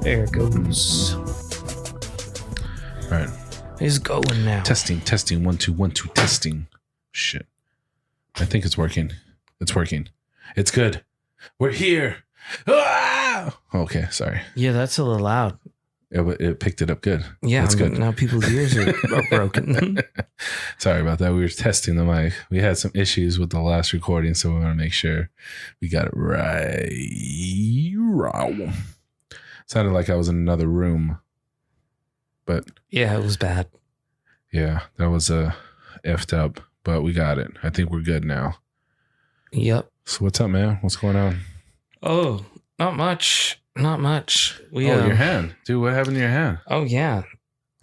There it goes. All right. It's going now. Testing. 1 2 1 2 testing. Shit. I think it's working. It's working. It's good. We're here. Ah! Okay, sorry. Yeah, that's a little loud. It picked it up good. Yeah, that's good. Now people's ears are broken. Sorry about that. We were testing the mic. We had some issues with the last recording, so we want to make sure we got it right. Sounded like I was in another room, but yeah, it was bad. Yeah, that was effed up, but we got it. I think we're good now. Yep. So what's up, man? What's going on? Oh, not much. Not much. Your hand. Dude, what happened to your hand? Oh, yeah.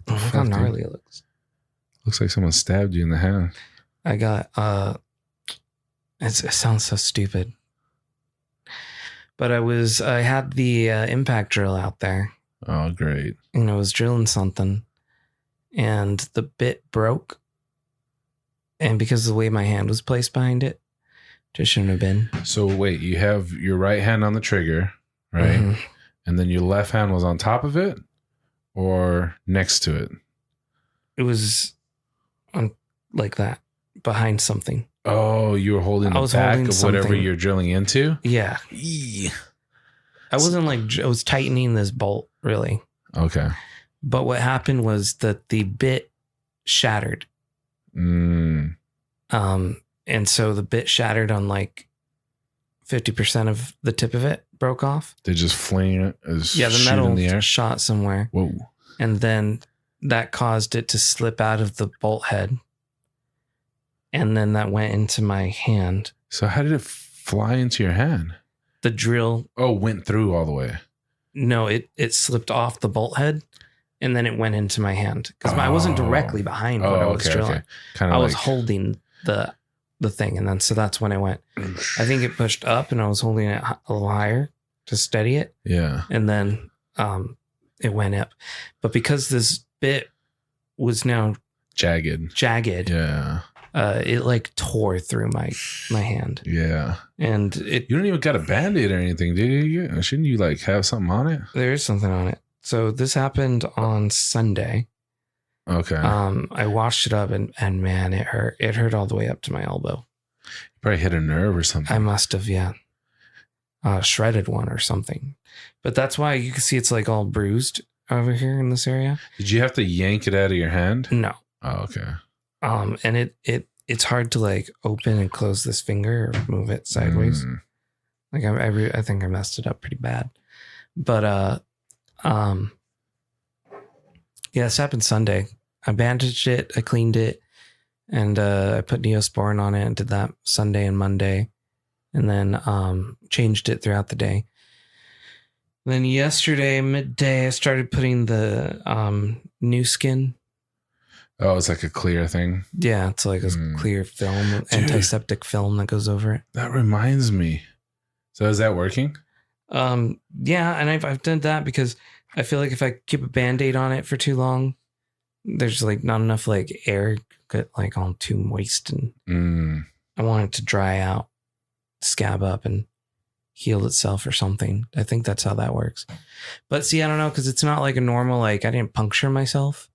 Look how gnarly it looks. Looks like someone stabbed you in the hand. I got, it sounds so stupid. But I had the impact drill out there. Oh, great. And I was drilling something. And the bit broke. And because of the way my hand was placed behind it, just shouldn't have been. So wait, you have your right hand on the trigger, right? Mm-hmm. And then your left hand was on top of it or next to it? It was on like that, behind something. Oh, you were holding the back of something. Whatever you're drilling into? Yeah. I wasn't I was tightening this bolt, really. Okay. But what happened was that the bit shattered. And so the bit shattered on like 50% of the tip of it broke off. They just fling it as the metal in the air? shot somewhere. Whoa. And then that caused it to slip out of the bolt head. And then that went into my hand. So how did it fly into your hand? The drill. Oh, went through all the way. No, it slipped off the bolt head. And then it went into my hand. Because I wasn't directly behind what I was drilling. Okay. I was holding the thing. And then so that's when it went. I think it pushed up and I was holding it a little higher to steady it. Yeah. And then it went up. But because this bit was now jagged. Yeah. It like tore through my hand. Yeah. And you don't even got a Band-Aid or anything, do you? Shouldn't you like have something on it? There is something on it. So this happened on Sunday. Okay. I washed it up and man, it hurt. It hurt all the way up to my elbow. You probably hit a nerve or something. I must have, yeah. Shredded one or something. But that's why you can see it's like all bruised over here in this area. Did you have to yank it out of your hand? No. Oh, okay. And it's hard to like open and close this finger or move it sideways. Like I think I messed it up pretty bad. But yeah, this happened Sunday. I bandaged it, I cleaned it, and I put Neosporin on it and did that Sunday and Monday, and then changed it throughout the day. Then yesterday midday, I started putting the new skin. Oh, it's like a clear thing. Yeah, it's like a clear film, antiseptic film that goes over it. That reminds me. So is that working? Yeah, and I've done that because I feel like if I keep a Band-Aid on it for too long, there's like not enough like air, get like all too moist, and I want it to dry out, scab up, and heal itself or something. I think that's how that works. But see, I don't know, because it's not like a normal, like I didn't puncture myself.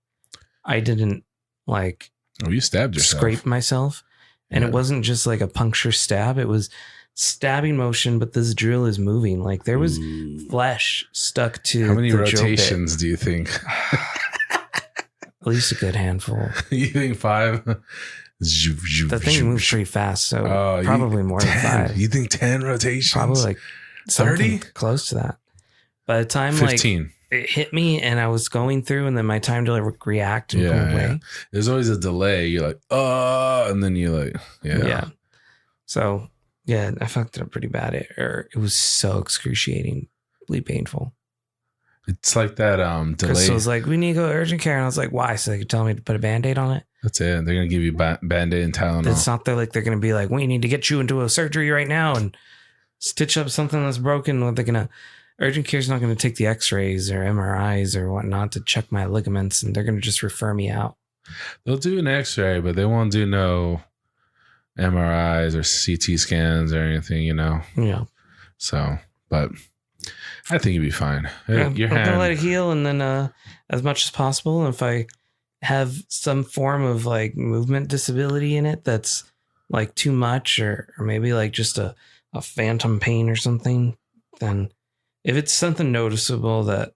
I didn't like you stabbed yourself. Scrape myself. And it wasn't just like a puncture stab. It was stabbing motion, but this drill is moving. Like there was flesh stuck to How many the rotations do you think? At least a good handful. You think 5? The thing moves pretty fast, so probably more than 5. You think 10 rotations? Probably like 30? Close to that. By the time 15. Like it hit me and I was going through, and then my time to like react and go away. Yeah. There's always a delay. You're like, and then you like, yeah. So yeah, I fucked it up pretty bad. It was so excruciatingly painful. It's like that delay. Crystal was like, we need to go to urgent care. And I was like, why? So they could tell me to put a Band-Aid on it? That's it. They're going to give you Band-Aid and Tylenol. It's not they're going to be like, we need to get you into a surgery right now and stitch up something that's broken. What they're going to... urgent care is not going to take the X-rays or MRIs or whatnot to check my ligaments, and they're going to just refer me out. They'll do an X-ray, but they won't do no MRIs or CT scans or anything, you know. Yeah. So, but I think you'll be fine. Yeah, Your I'm hand, gonna let it heal, and then as much as possible. If I have some form of like movement disability in it that's like too much, or maybe like just a phantom pain or something, then if it's something noticeable that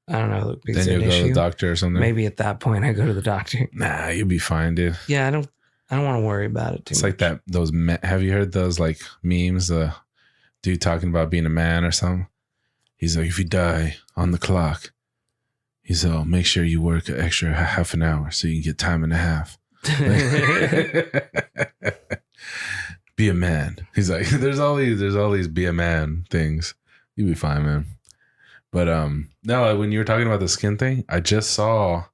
I don't know, then you'll go to the doctor or something. Maybe at that point I go to the doctor. Nah, you'll be fine, dude. Yeah, I don't want to worry about it too much. It's like that. Have you heard those like memes? Dude talking about being a man or something. He's like, if you die on the clock, he's like, make sure you work an extra half an hour so you can get time and a half. Be a man. He's like, there's all these be a man things. You'll be fine, man. But no, when you were talking about the skin thing, I just saw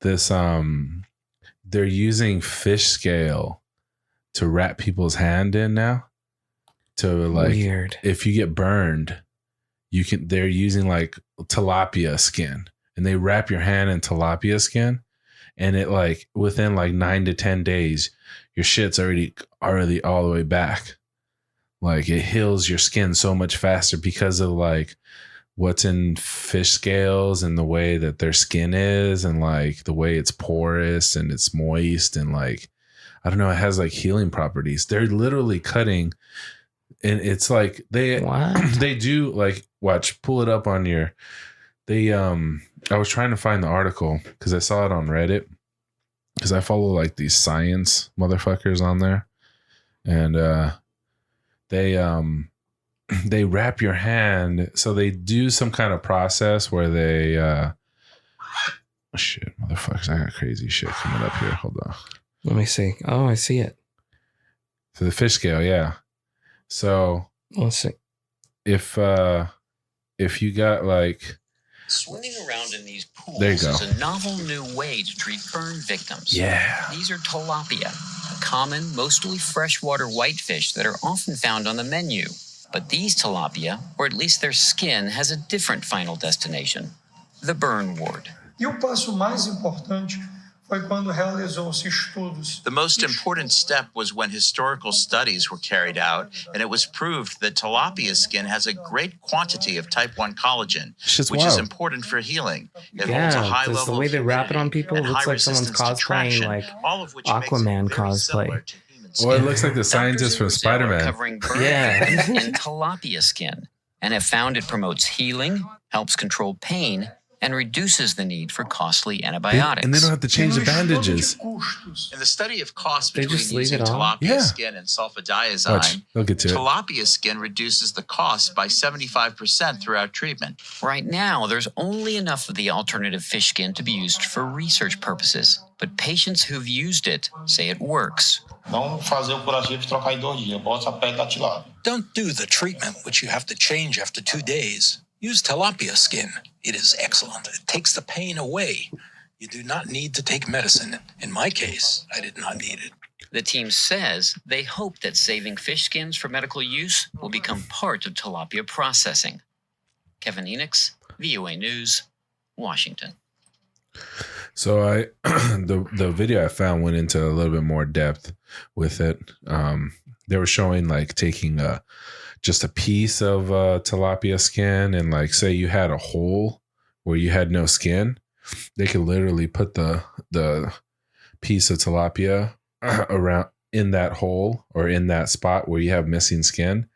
this. They're using fish scale to wrap people's hand in now. To like, weird. If you get burned, they're using like tilapia skin, and they wrap your hand in tilapia skin, and it like within like 9 to 10 days, your shit's already all the way back. Like it heals your skin so much faster because of like what's in fish scales and the way that their skin is, and like the way it's porous and it's moist, and like, I don't know, it has like healing properties. They're literally cutting, and it's like they do like, watch, pull it up on your, I was trying to find the article because I saw it on Reddit, because I follow like these science motherfuckers on there, and they wrap your hand. So they do some kind of process where they shit, motherfuckers, I got crazy shit coming up here. Hold on. Let me see. Oh, I see it. So the fish scale, yeah. So let's see. If you got like swimming around in these pools there you go. is a novel new way to treat burn victims. Yeah. These are tilapia, a common, mostly freshwater whitefish that are often found on the menu. But these tilapia, or at least their skin, has a different final destination, the burn ward. E o passo mais importante foi quando realizou-se estudos. The most important step was when historical studies were carried out, and it was proved that tilapia skin has a great quantity of type 1 collagen, which is important for healing. It holds a high level the way they wrap it on people, it looks like someone's cosplaying like Aquaman cosplay. Or it looks like the scientist from Spider-Man. Covering burn and tilapia skin, and have found it promotes healing, helps control pain, and reduces the need for costly antibiotics. And they don't have to change the bandages. In the study of costs between just leave using it on? tilapia skin and sulfadiazine, They'll get to it. tilapia skin reduces the cost by 75% throughout treatment. Right now, there's only enough of the alternative fish skin to be used for research purposes, but patients who've used it say it works. Não fazer o curativo e trocar em 2 dias. Bota a pele da tilápia. Don't do the treatment, which you have to change after 2 days. Use tilapia skin. It is excellent. It takes the pain away. You do not need to take medicine. In my case, I did not need it. The team says they hope that saving fish skins for medical use will become part of tilapia processing. Kevin Enix, VOA News, Washington. So the video I found went into a little bit more depth with it. They were showing like taking just a piece of tilapia skin, and like say you had a hole where you had no skin, they could literally put the piece of tilapia around in that hole or in that spot where you have missing skin,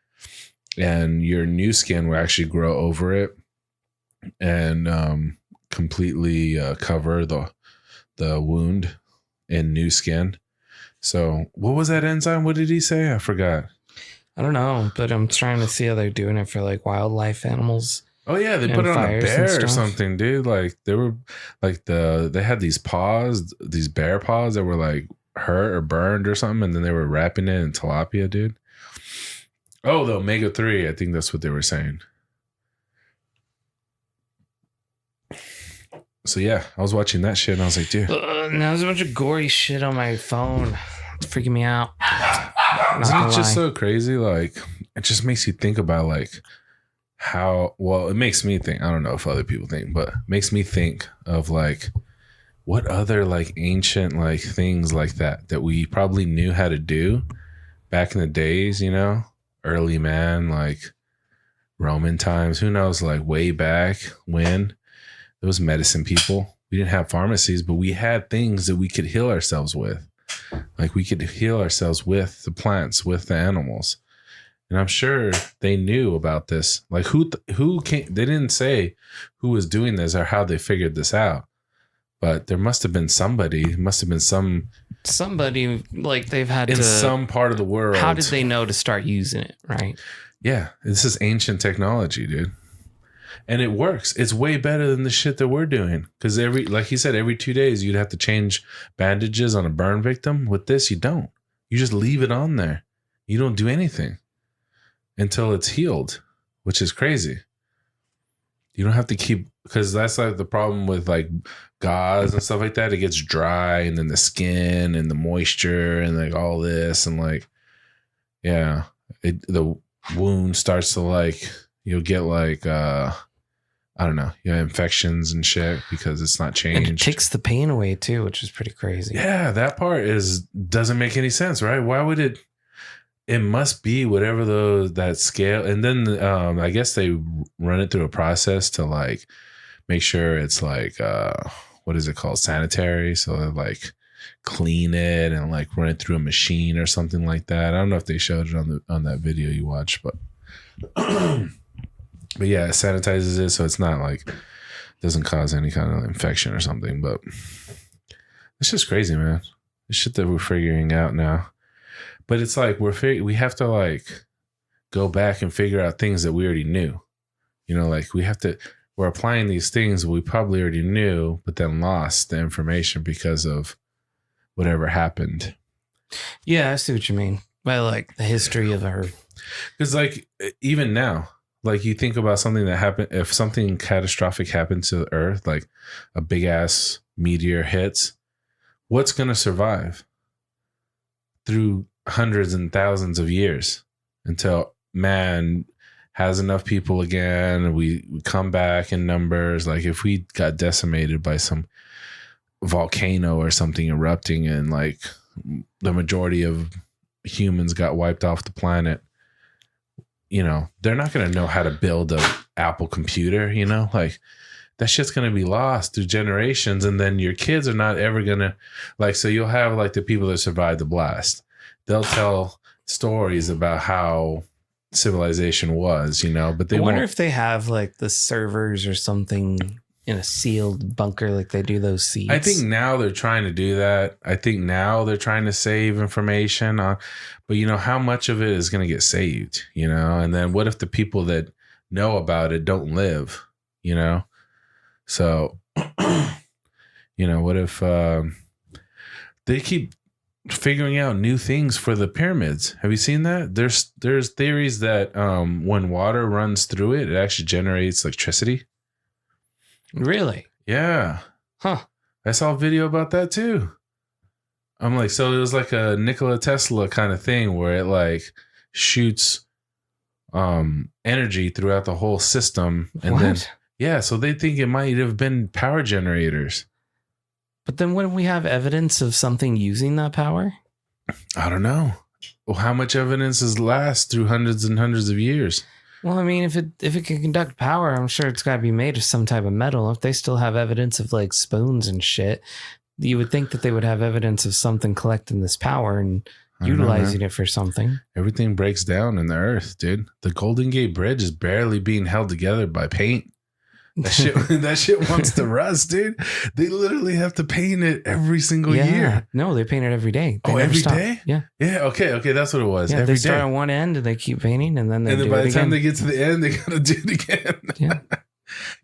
and your new skin will actually grow over it and completely cover the wound in new skin. So what was that enzyme? What did he say? I forgot. I don't know, but I'm trying to see how they're doing it for like wildlife animals. Oh yeah, they put it on a bear or something, dude. Like they were like they had these paws, these bear paws that were like hurt or burned or something, and then they were wrapping it in tilapia, dude. Oh, the omega-3, I think that's what they were saying. So yeah, I was watching that shit and I was like, dude. Now there's a bunch of gory shit on my phone. It's freaking me out. Isn't it just so crazy? Like, it just makes you think about like it makes me think, I don't know if other people think, but it makes me think of like what other like ancient like things like that we probably knew how to do back in the days, you know, early man, like Roman times, who knows, like way back when there was medicine people. We didn't have pharmacies, but we had things that we could heal ourselves with. Like we could heal ourselves with the plants, with the animals. And I'm sure they knew about this. Like who came, they didn't say who was doing this or how they figured this out. But there must have been somebody, somebody like they've had in to, some part of the world. How did they know to start using it? Right. Yeah. This is ancient technology, dude. And it works. It's way better than the shit that we're doing. Because like he said, every 2 days you'd have to change bandages on a burn victim. With this, you don't. You just leave it on there. You don't do anything until it's healed, which is crazy. You don't have to keep, because that's like the problem with like gauze and stuff like that. It gets dry, and then the skin and the moisture and like all this, and like, yeah, the wound starts to like, you'll get like I don't know, infections and shit because it's not changed. And it takes the pain away too, which is pretty crazy. Yeah, that part doesn't make any sense, right? Why would it? It must be whatever that scale. And then I guess they run it through a process to like make sure it's like what is it called, sanitary? So they like clean it and like run it through a machine or something like that. I don't know if they showed it on that video you watched, but. But yeah, it sanitizes it so it's not like, doesn't cause any kind of infection or something. But it's just crazy, man. The shit that we're figuring out now. But it's like we have to like go back and figure out things that we already knew. You know, like we're applying these things we probably already knew, but then lost the information because of whatever happened. Yeah, I see what you mean by like the history of Earth. Because like even now, like you think about something that happened, if something catastrophic happens to the Earth, like a big ass meteor hits, what's going to survive through hundreds and thousands of years until man has enough people again? We come back in numbers. Like if we got decimated by some volcano or something erupting and like the majority of humans got wiped off the planet, you know, they're not going to know how to build a Apple computer, you know, like that shit's going to be lost through generations. And then your kids are not ever going to like, so you'll have like the people that survived the blast. They'll tell stories about how civilization was, you know, but they wonder if they have like the servers or something in a sealed bunker like they do those seeds. I think now they're trying to do that. I think now they're trying to save information, but you know, how much of it is going to get saved, you know? And then what if the people that know about it don't live, you know? So, you know, what if they keep figuring out new things for the pyramids? Have you seen that? There's theories that when water runs through it, it actually generates electricity. Really? Yeah. Huh. I saw a video about that too. I'm like, so it was like a Nikola Tesla kind of thing where it like shoots energy throughout the whole system. And what? Then, yeah, so they think it might have been power generators. But then wouldn't we have evidence of something using that power? I don't know. Well, how much evidence has last through hundreds and hundreds of years? Well, I mean, if it can conduct power, I'm sure it's got to be made of some type of metal. If they still have evidence of like spoons and shit, you would think that they would have evidence of something collecting this power and utilizing it for something. Everything breaks down in the earth, dude. The Golden Gate Bridge is barely being held together by paint. That shit wants to rust, dude. They literally have to paint it every single year. No, they paint it every day. They every stop. day? Yeah. Yeah. Okay. That's what it was. Yeah, every they start day. on one end and they keep painting, and then by the time they get to the end, they gotta do it again. Yeah.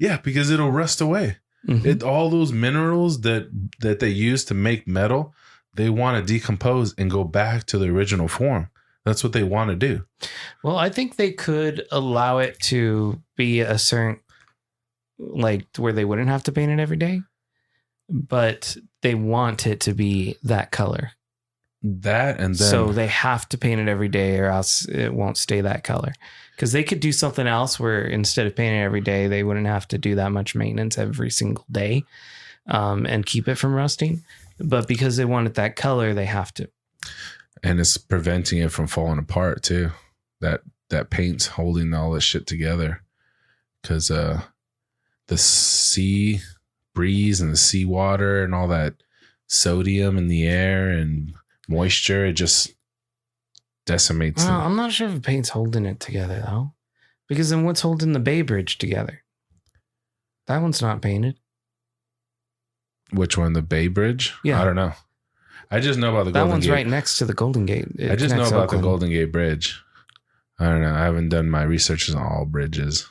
Yeah, because it'll rust away. Mm-hmm. All those minerals that they use to make metal, they want to decompose and go back to the original form. That's what they want to do. Well, I think they could allow it to be a certain, like where they wouldn't have to paint it every day, but they want it to be that color. That and then so they have to paint it every day or else it won't stay that color. Because they could do something else where instead of painting it every day, they wouldn't have to do that much maintenance every single day and keep it from rusting. But because they wanted that color, they have to. And it's preventing it from falling apart too. That paint's holding all this shit together. Because the sea breeze and the sea water and all that sodium in the air and moisture, it just decimates. Well, I'm not sure if the paint's holding it together though, because then what's holding the Bay Bridge together? That one's not painted. Which one? The Bay Bridge? Yeah, I don't know. I just know about the Golden Gate. That one's right next to the Golden Gate. I just know about the Golden Gate Bridge. I don't know. I haven't done my research on all bridges.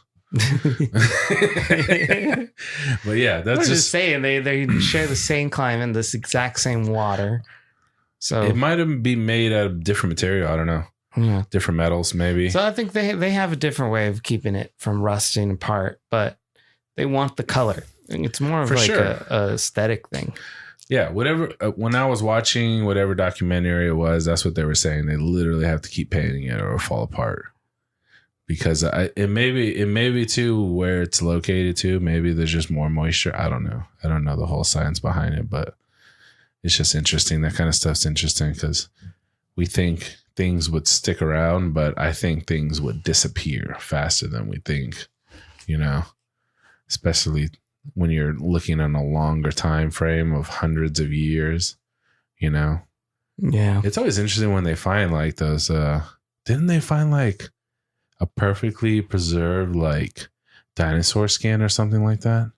But yeah, that's just saying they share the same climate, this exact same water. So it might have been made out of different material. I don't know. Yeah. Different metals, maybe. So I think they have a different way of keeping it from rusting apart, but they want the color. It's more of a aesthetic thing. Yeah, whatever. When I was watching whatever documentary it was, that's what they were saying. They literally have to keep painting it or it'll fall apart. Because it may be too where it's located to. Maybe there's just more moisture. I don't know. I don't know the whole science behind it, but it's just interesting. That kind of stuff's interesting because we think things would stick around, but I think things would disappear faster than we think, especially when you're looking on a longer time frame of hundreds of years, Yeah. It's always interesting when they find like those, didn't they find like a perfectly preserved like dinosaur skin or something like that?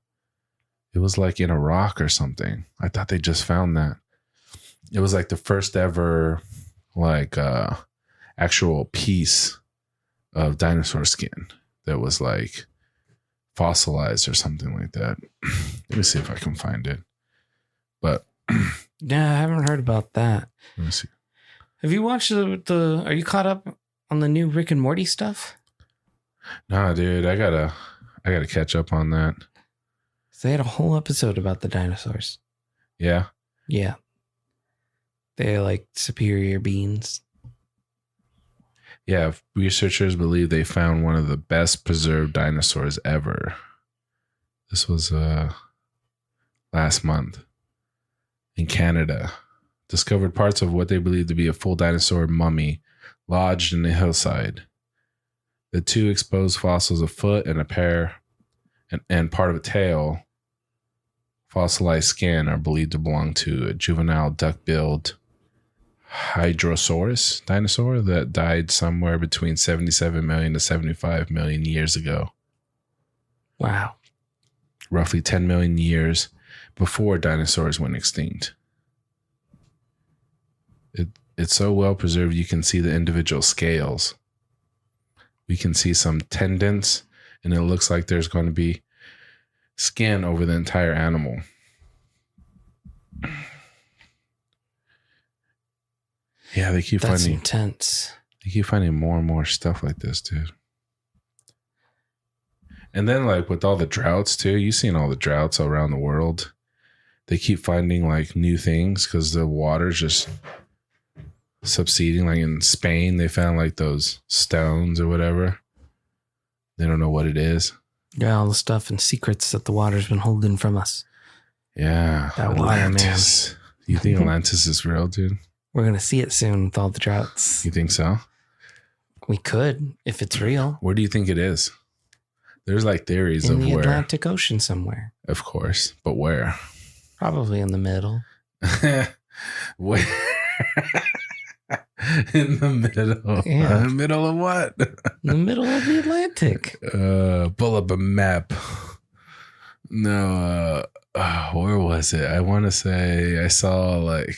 It was like in a rock or something. I thought they just found that. It was like the first ever like actual piece of dinosaur skin that was like fossilized or something like that. Let me see if I can find it. But yeah, I haven't heard about that. Let me see. Have you watched the are you caught up on the new Rick and Morty stuff? Nah, dude, I gotta catch up on that. So they had a whole episode about the dinosaurs. Yeah. Yeah. They're like superior beings. Yeah, researchers believe they found one of the best preserved dinosaurs ever. This was last month in Canada. Discovered parts of what they believe to be a full dinosaur mummy lodged in the hillside. The two exposed fossils, a foot and a pair, and part of a tail, fossilized skin, are believed to belong to a juvenile duck-billed Hydrosaurus dinosaur that died somewhere between 77 million to 75 million years ago. Wow. Roughly 10 million years before dinosaurs went extinct. It's so well preserved you can see the individual scales. We can see some tendons, and it looks like there's going to be skin over the entire animal. Yeah, they keep That's finding intense. They keep finding more and more stuff like this, dude. And then, like with all the droughts too, you've seen all the droughts around the world. They keep finding like new things because the water's just subsiding. Like in Spain, they found like those stones or whatever. They don't know what it is. Yeah, all the stuff and secrets that the water's been holding from us. Yeah, that Atlantis. Water, man. You think Atlantis is real, dude? We're gonna see it soon with all the droughts. You think so? We could, if it's real. Where do you think it is? There's like theories of where. In the Atlantic Ocean somewhere. Of course, but where? Probably in the middle. Where? In the middle. Yeah. In the middle of what? In the middle of the Atlantic. Pull up a map. No, where was it? I want to say I saw like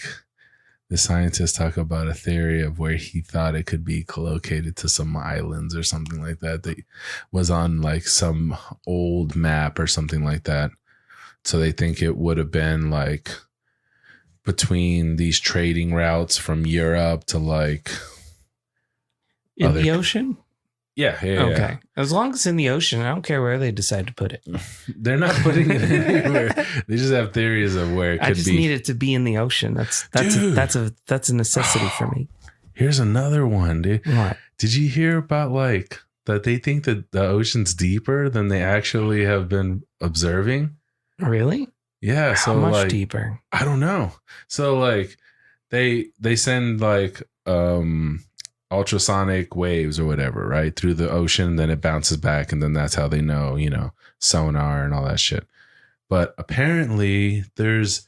the scientists talk about a theory of where he thought it could be collocated to some islands or something like that. That was on like some old map or something like that. So they think it would have been like between these trading routes from Europe to like in the ocean. Yeah. Okay. As long as it's in the ocean, I don't care where they decide to put it. They're not putting it anywhere. They just have theories of where it could be. I just need it to be in the ocean. That's a necessity for me. Here's another one, dude. What? Did you hear about like that they think that the ocean's deeper than they actually have been observing? Really? Yeah. How So much like, deeper? I don't know. So like they send like ultrasonic waves or whatever, right, through the ocean, then it bounces back, and then that's how they know, you know, sonar and all that shit. But apparently there's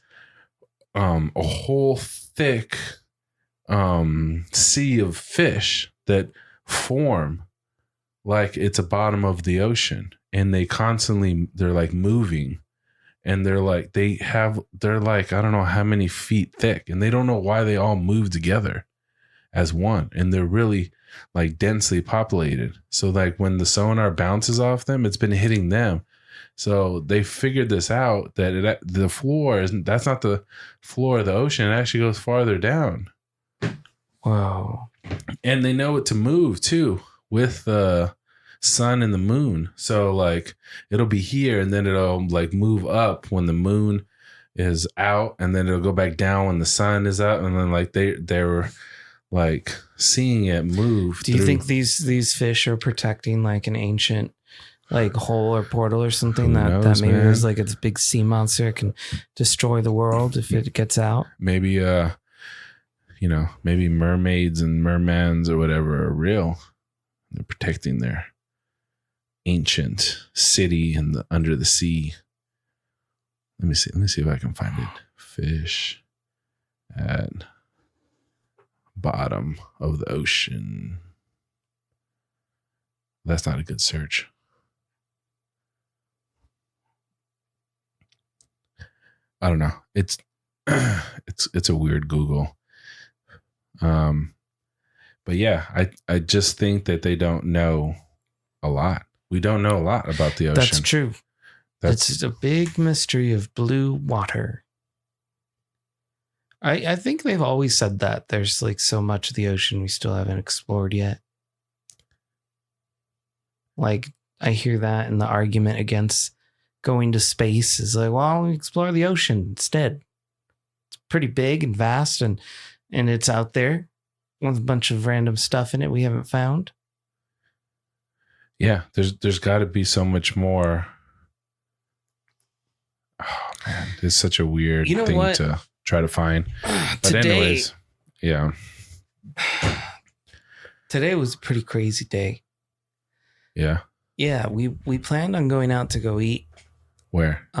a whole thick sea of fish that form like it's a bottom of the ocean, and they're like moving, and they're like I don't know how many feet thick, and they don't know why they all move together as one, and they're really like densely populated. So like when the sonar bounces off them, it's been hitting them. So they figured this out, that the floor that's not the floor of the ocean. It actually goes farther down. Wow. And they know it to move too with the sun and the moon. So like it'll be here, and then it'll like move up when the moon is out, and then it'll go back down when the sun is out, and then like they're like seeing it move. Do you think these fish are protecting like an ancient like hole or portal or something that maybe there's like it's big sea monster can destroy the world if it gets out? Maybe maybe mermaids and mermans or whatever are real. They're protecting their ancient city under the sea. Let me see if I can find it. Fish at bottom of the ocean. That's not a good search. I don't know. It's a weird Google. But yeah, I just think that they don't know a lot. We don't know a lot about the ocean. That's true. It's a big mystery of blue water. I think they've always said that there's like so much of the ocean we still haven't explored yet. Like I hear that in the argument against going to space is like, well, we explore the ocean instead. It's pretty big and vast, and it's out there with a bunch of random stuff in it we haven't found. Yeah, there's got to be so much more. Oh man, it's such a weird thing to try to find. But anyways, yeah. Today was a pretty crazy day. Yeah. Yeah, we planned on going out to go eat. Where? I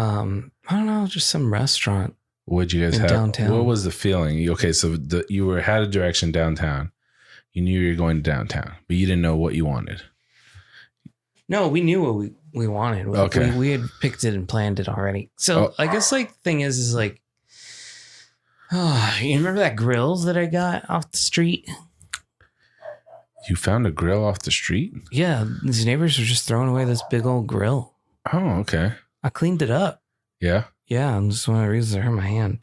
don't know, just some restaurant. What'd you guys have? Downtown. What was the feeling? Okay, so you had a direction downtown. You knew you were going to downtown, but you didn't know what you wanted. No, we knew what we wanted. Okay. We had picked it and planned it already. So I guess like the thing is like, you remember that grills that I got off the street? You found a grill off the street? Yeah, these neighbors were just throwing away this big old grill. Oh, okay. I cleaned it up. Yeah? Yeah, and just one of the reasons I hurt my hand.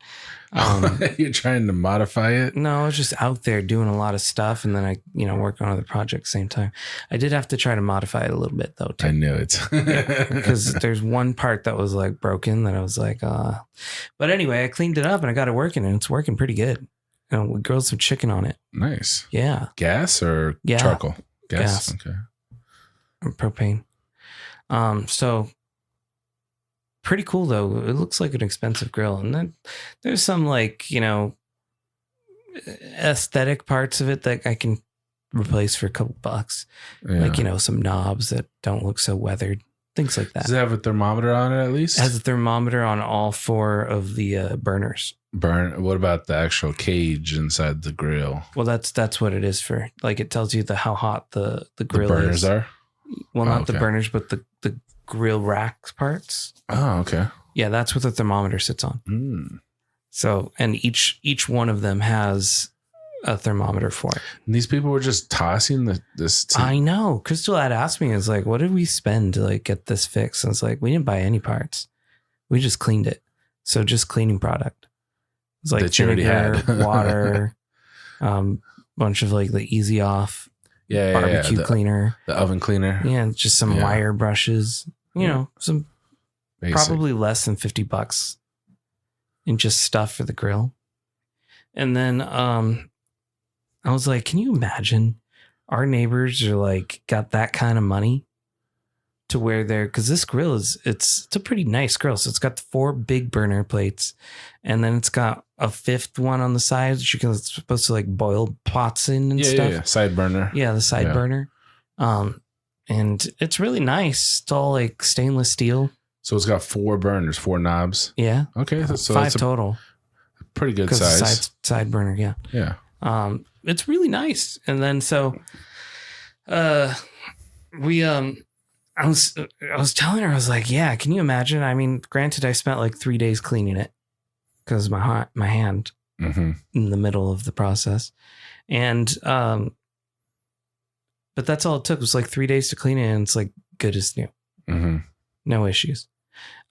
You're trying to modify it? No, I was just out there doing a lot of stuff, and then I, worked on other projects at the same time. I did have to try to modify it a little bit, though, too. I knew it. Because there's one part that was, like, broken that I was like, But anyway, I cleaned it up, and I got it working, and it's working pretty good. We grilled some chicken on it. Nice. Yeah. Gas or charcoal? Gas. Okay. Or propane. So... pretty cool though. It looks like an expensive grill, and then there's some like aesthetic parts of it that I can replace for a couple bucks. Yeah. Like some knobs that don't look so weathered, things like that. Does it have a thermometer on it at least? It has a thermometer on all 4 of the burners. What about the actual cage inside the grill? Well, that's what it is for. Like it tells you how hot the grill burners are. Well, not the burners, but the grill rack parts. Oh, okay. Yeah, that's what the thermometer sits on. Mm. So, and each one of them has a thermometer for it. And these people were just tossing this. I know. Crystal had asked me, "Is like, what did we spend to like get this fixed?" And it's like, we didn't buy any parts. We just cleaned it. So just cleaning product. It's like that you already had. water, bunch of like the easy off. barbecue cleaner, the oven cleaner. Yeah, just some wire brushes. You know, some Basic. probably less than $50 in just stuff for the grill. And then I was like, can you imagine our neighbors are like got that kind of money to where they're, because this grill it's a pretty nice grill. So it's got the 4 big burner plates, and then it's got a 5th one on the side because it's supposed to like boil pots in and stuff. Yeah, side burner. Yeah, the side burner. And it's really nice. It's all like stainless steel. So it's got 4 burners, 4 knobs. Yeah. Okay, so 5 total. Pretty good size. Side burner, yeah. Yeah. It's really nice. And then so we I was telling her, I was like, yeah, can you imagine? I mean, granted, I spent like 3 days cleaning it because my hand in the middle of the process. And but that's all it took was like 3 days to clean it, and it's like good as new. No issues.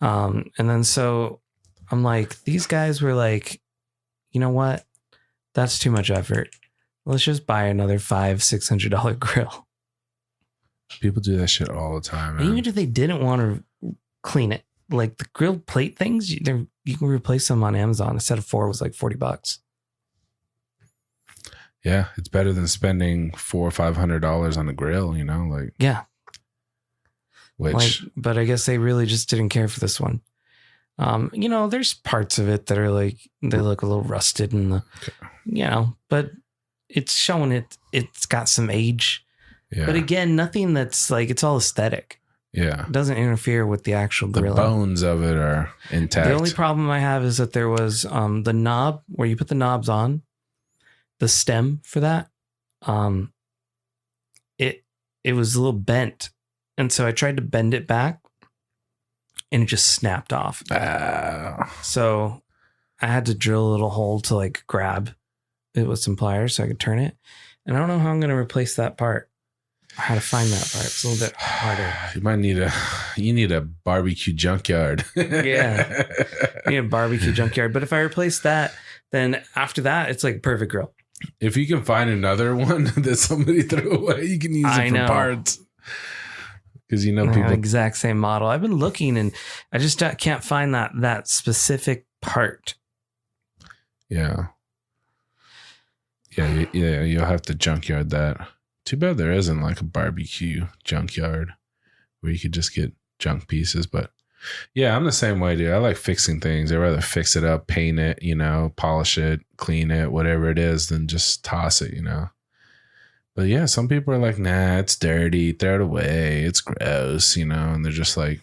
And then so I'm like, these guys were like, you know what? That's too much effort. Let's just buy another $500-$600 grill. People do that shit all the time, man. Even if they didn't want to clean it, like the grill plate things, you can replace them on Amazon. A set of 4 was like $40. Yeah, it's better than spending $400 or $500 on a grill, you know, like. Yeah. Which, but I guess they really just didn't care for this one. You know, there's parts of it that are like, they look a little rusted and you know, but it's showing it's got some age. Yeah. But again, nothing that's like, it's all aesthetic. Yeah. It doesn't interfere with the actual grill. The bones of it are intact. The only problem I have is that there was the knob where you put the knobs on, the stem for that. It was a little bent. And so I tried to bend it back and it just snapped off. So I had to drill a little hole to like grab it with some pliers so I could turn it. And I don't know how I'm going to replace that part. How to find that part. It's a little bit harder. You need a barbecue junkyard. Yeah. You need a barbecue junkyard. But if I replace that, then after that, it's like perfect grill. If you can find another one that somebody threw away, you can use it for parts. Because you know people exact same model. I've been looking and I just can't find that specific part. Yeah. Yeah, you'll have to junkyard that. Too bad there isn't like a barbecue junkyard where you could just get junk pieces. But yeah, I'm the same way, dude. I like fixing things. I'd rather fix it up, paint it, you know, polish it, clean it, whatever it is, than just toss it, you know. But yeah, some people are like, nah, it's dirty, throw it away, it's gross, you know, and they're just like,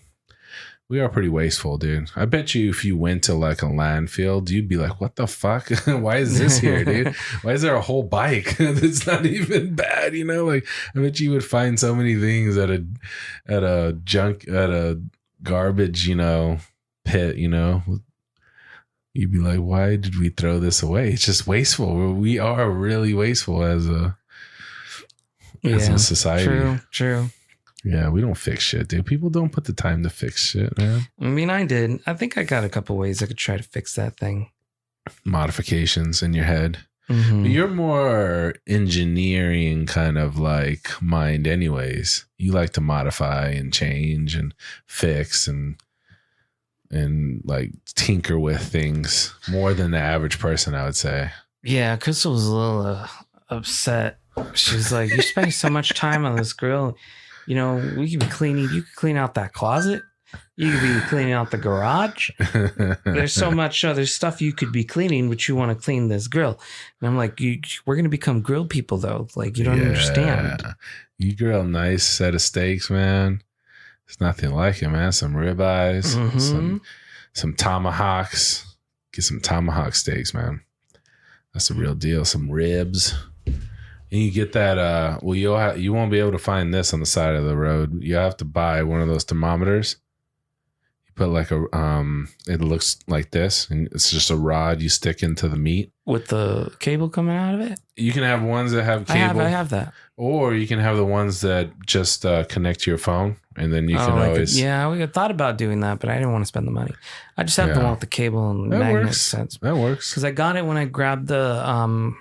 we are pretty wasteful, dude. I bet you if you went to like a landfill, you'd be like, what the fuck? Why is this here, dude? Why is there a whole bike that's not even bad, you know? Like, I bet you would find so many things at a garbage, you know, pit, you know. You'd be like, why did we throw this away? It's just wasteful. We are really wasteful as a society. True. Yeah, we don't fix shit, dude. People don't put the time to fix shit, man. I mean, I did. I think I got a couple ways I could try to fix that thing. Modifications in your head. But you're more engineering kind of like mind anyways. You like to modify and change and fix and like tinker with things more than the average person, I would say. Yeah, Crystal was a little upset. She was like, you're spending so much time on this grill. You know, we could be cleaning. You could clean out that closet. You could be cleaning out the garage. There's so much other stuff you could be cleaning, but you want to clean this grill. And I'm like, we're going to become grill people, though. Like, you don't understand. You grill a nice set of steaks, man. It's nothing like it, man. Some ribeyes, some tomahawks. Get some tomahawk steaks, man. That's the real deal. Some ribs. And you get that, you won't be able to find this on the side of the road. You have to buy one of those thermometers. You put like it looks like this, and it's just a rod you stick into the meat. With the cable coming out of it? You can have ones that have cable. I have that. Or you can have the ones that just connect to your phone, and then you can always... Yeah, we thought about doing that, but I didn't want to spend the money. I just have the one with the cable and magnet sense. That works. Because I got it when I grabbed the...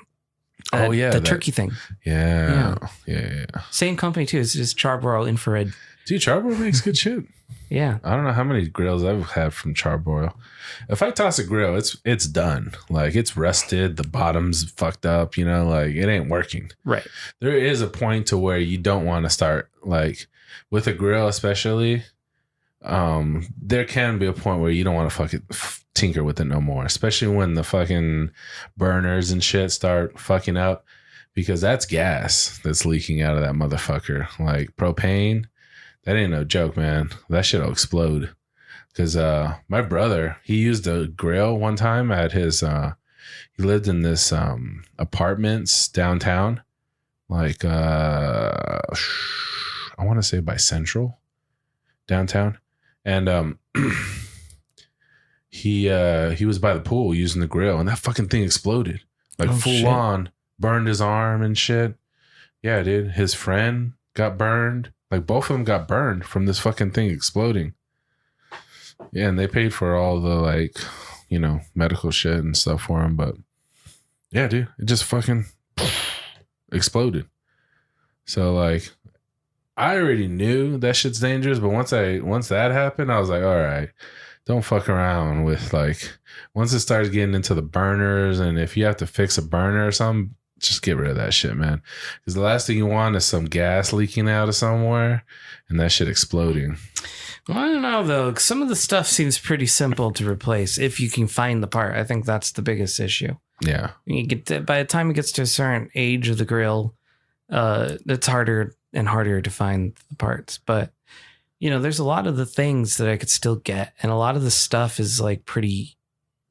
The turkey thing. Yeah. Same company too. It's just Charbroil infrared. Dude, Charbroil makes good shit. Yeah. I don't know how many grills I've had from Charbroil. If I toss a grill, it's done. Like, it's rusted. The bottom's fucked up. You know, like, it ain't working. Right. There is a point to where you don't want to start, like, with a grill especially. There can be a point where you don't want to fucking tinker with it no more, especially when the fucking burners and shit start fucking up, because that's gas that's leaking out of that motherfucker. Like, propane, that ain't no joke, man. That shit'll explode. Because my brother, he used a grill one time at his he lived in this apartments downtown, like I want to say by Central downtown. And he was by the pool using the grill, and that fucking thing exploded. Like, full on, burned his arm and shit. Yeah, dude. His friend got burned. Like, both of them got burned from this fucking thing exploding. Yeah, and they paid for all the, like, you know, medical shit and stuff for him. But yeah, dude, it just fucking exploded. So, like, I already knew that shit's dangerous, but once that happened, I was like, all right, don't fuck around with, like, once it starts getting into the burners, and if you have to fix a burner or something, just get rid of that shit, man. Because the last thing you want is some gas leaking out of somewhere and that shit exploding. Well, I don't know, though. Some of the stuff seems pretty simple to replace if you can find the part. I think that's the biggest issue. Yeah. By the time it gets to a certain age of the grill, it's harder and harder to find the parts. But, you know, there's a lot of the things that I could still get. And a lot of the stuff is, like, pretty,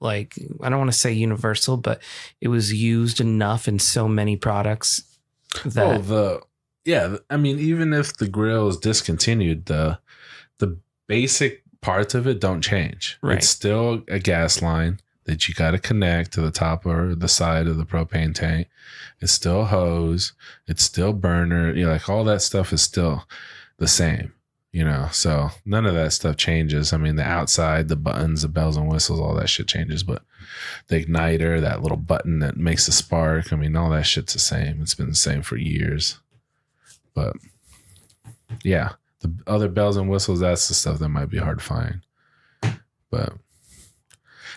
like, I don't want to say universal, but it was used enough in so many products that... I mean, even if the grill is discontinued, the basic parts of it don't change. Right. It's still a gas line that you got to connect to the top or the side of the propane tank. It's still a hose. It's still burner. You know, like, all that stuff is still the same, you know? So none of that stuff changes. I mean, the outside, the buttons, the bells and whistles, all that shit changes, but the igniter, that little button that makes the spark, I mean, all that shit's the same. It's been the same for years. But yeah, the other bells and whistles, that's the stuff that might be hard to find. But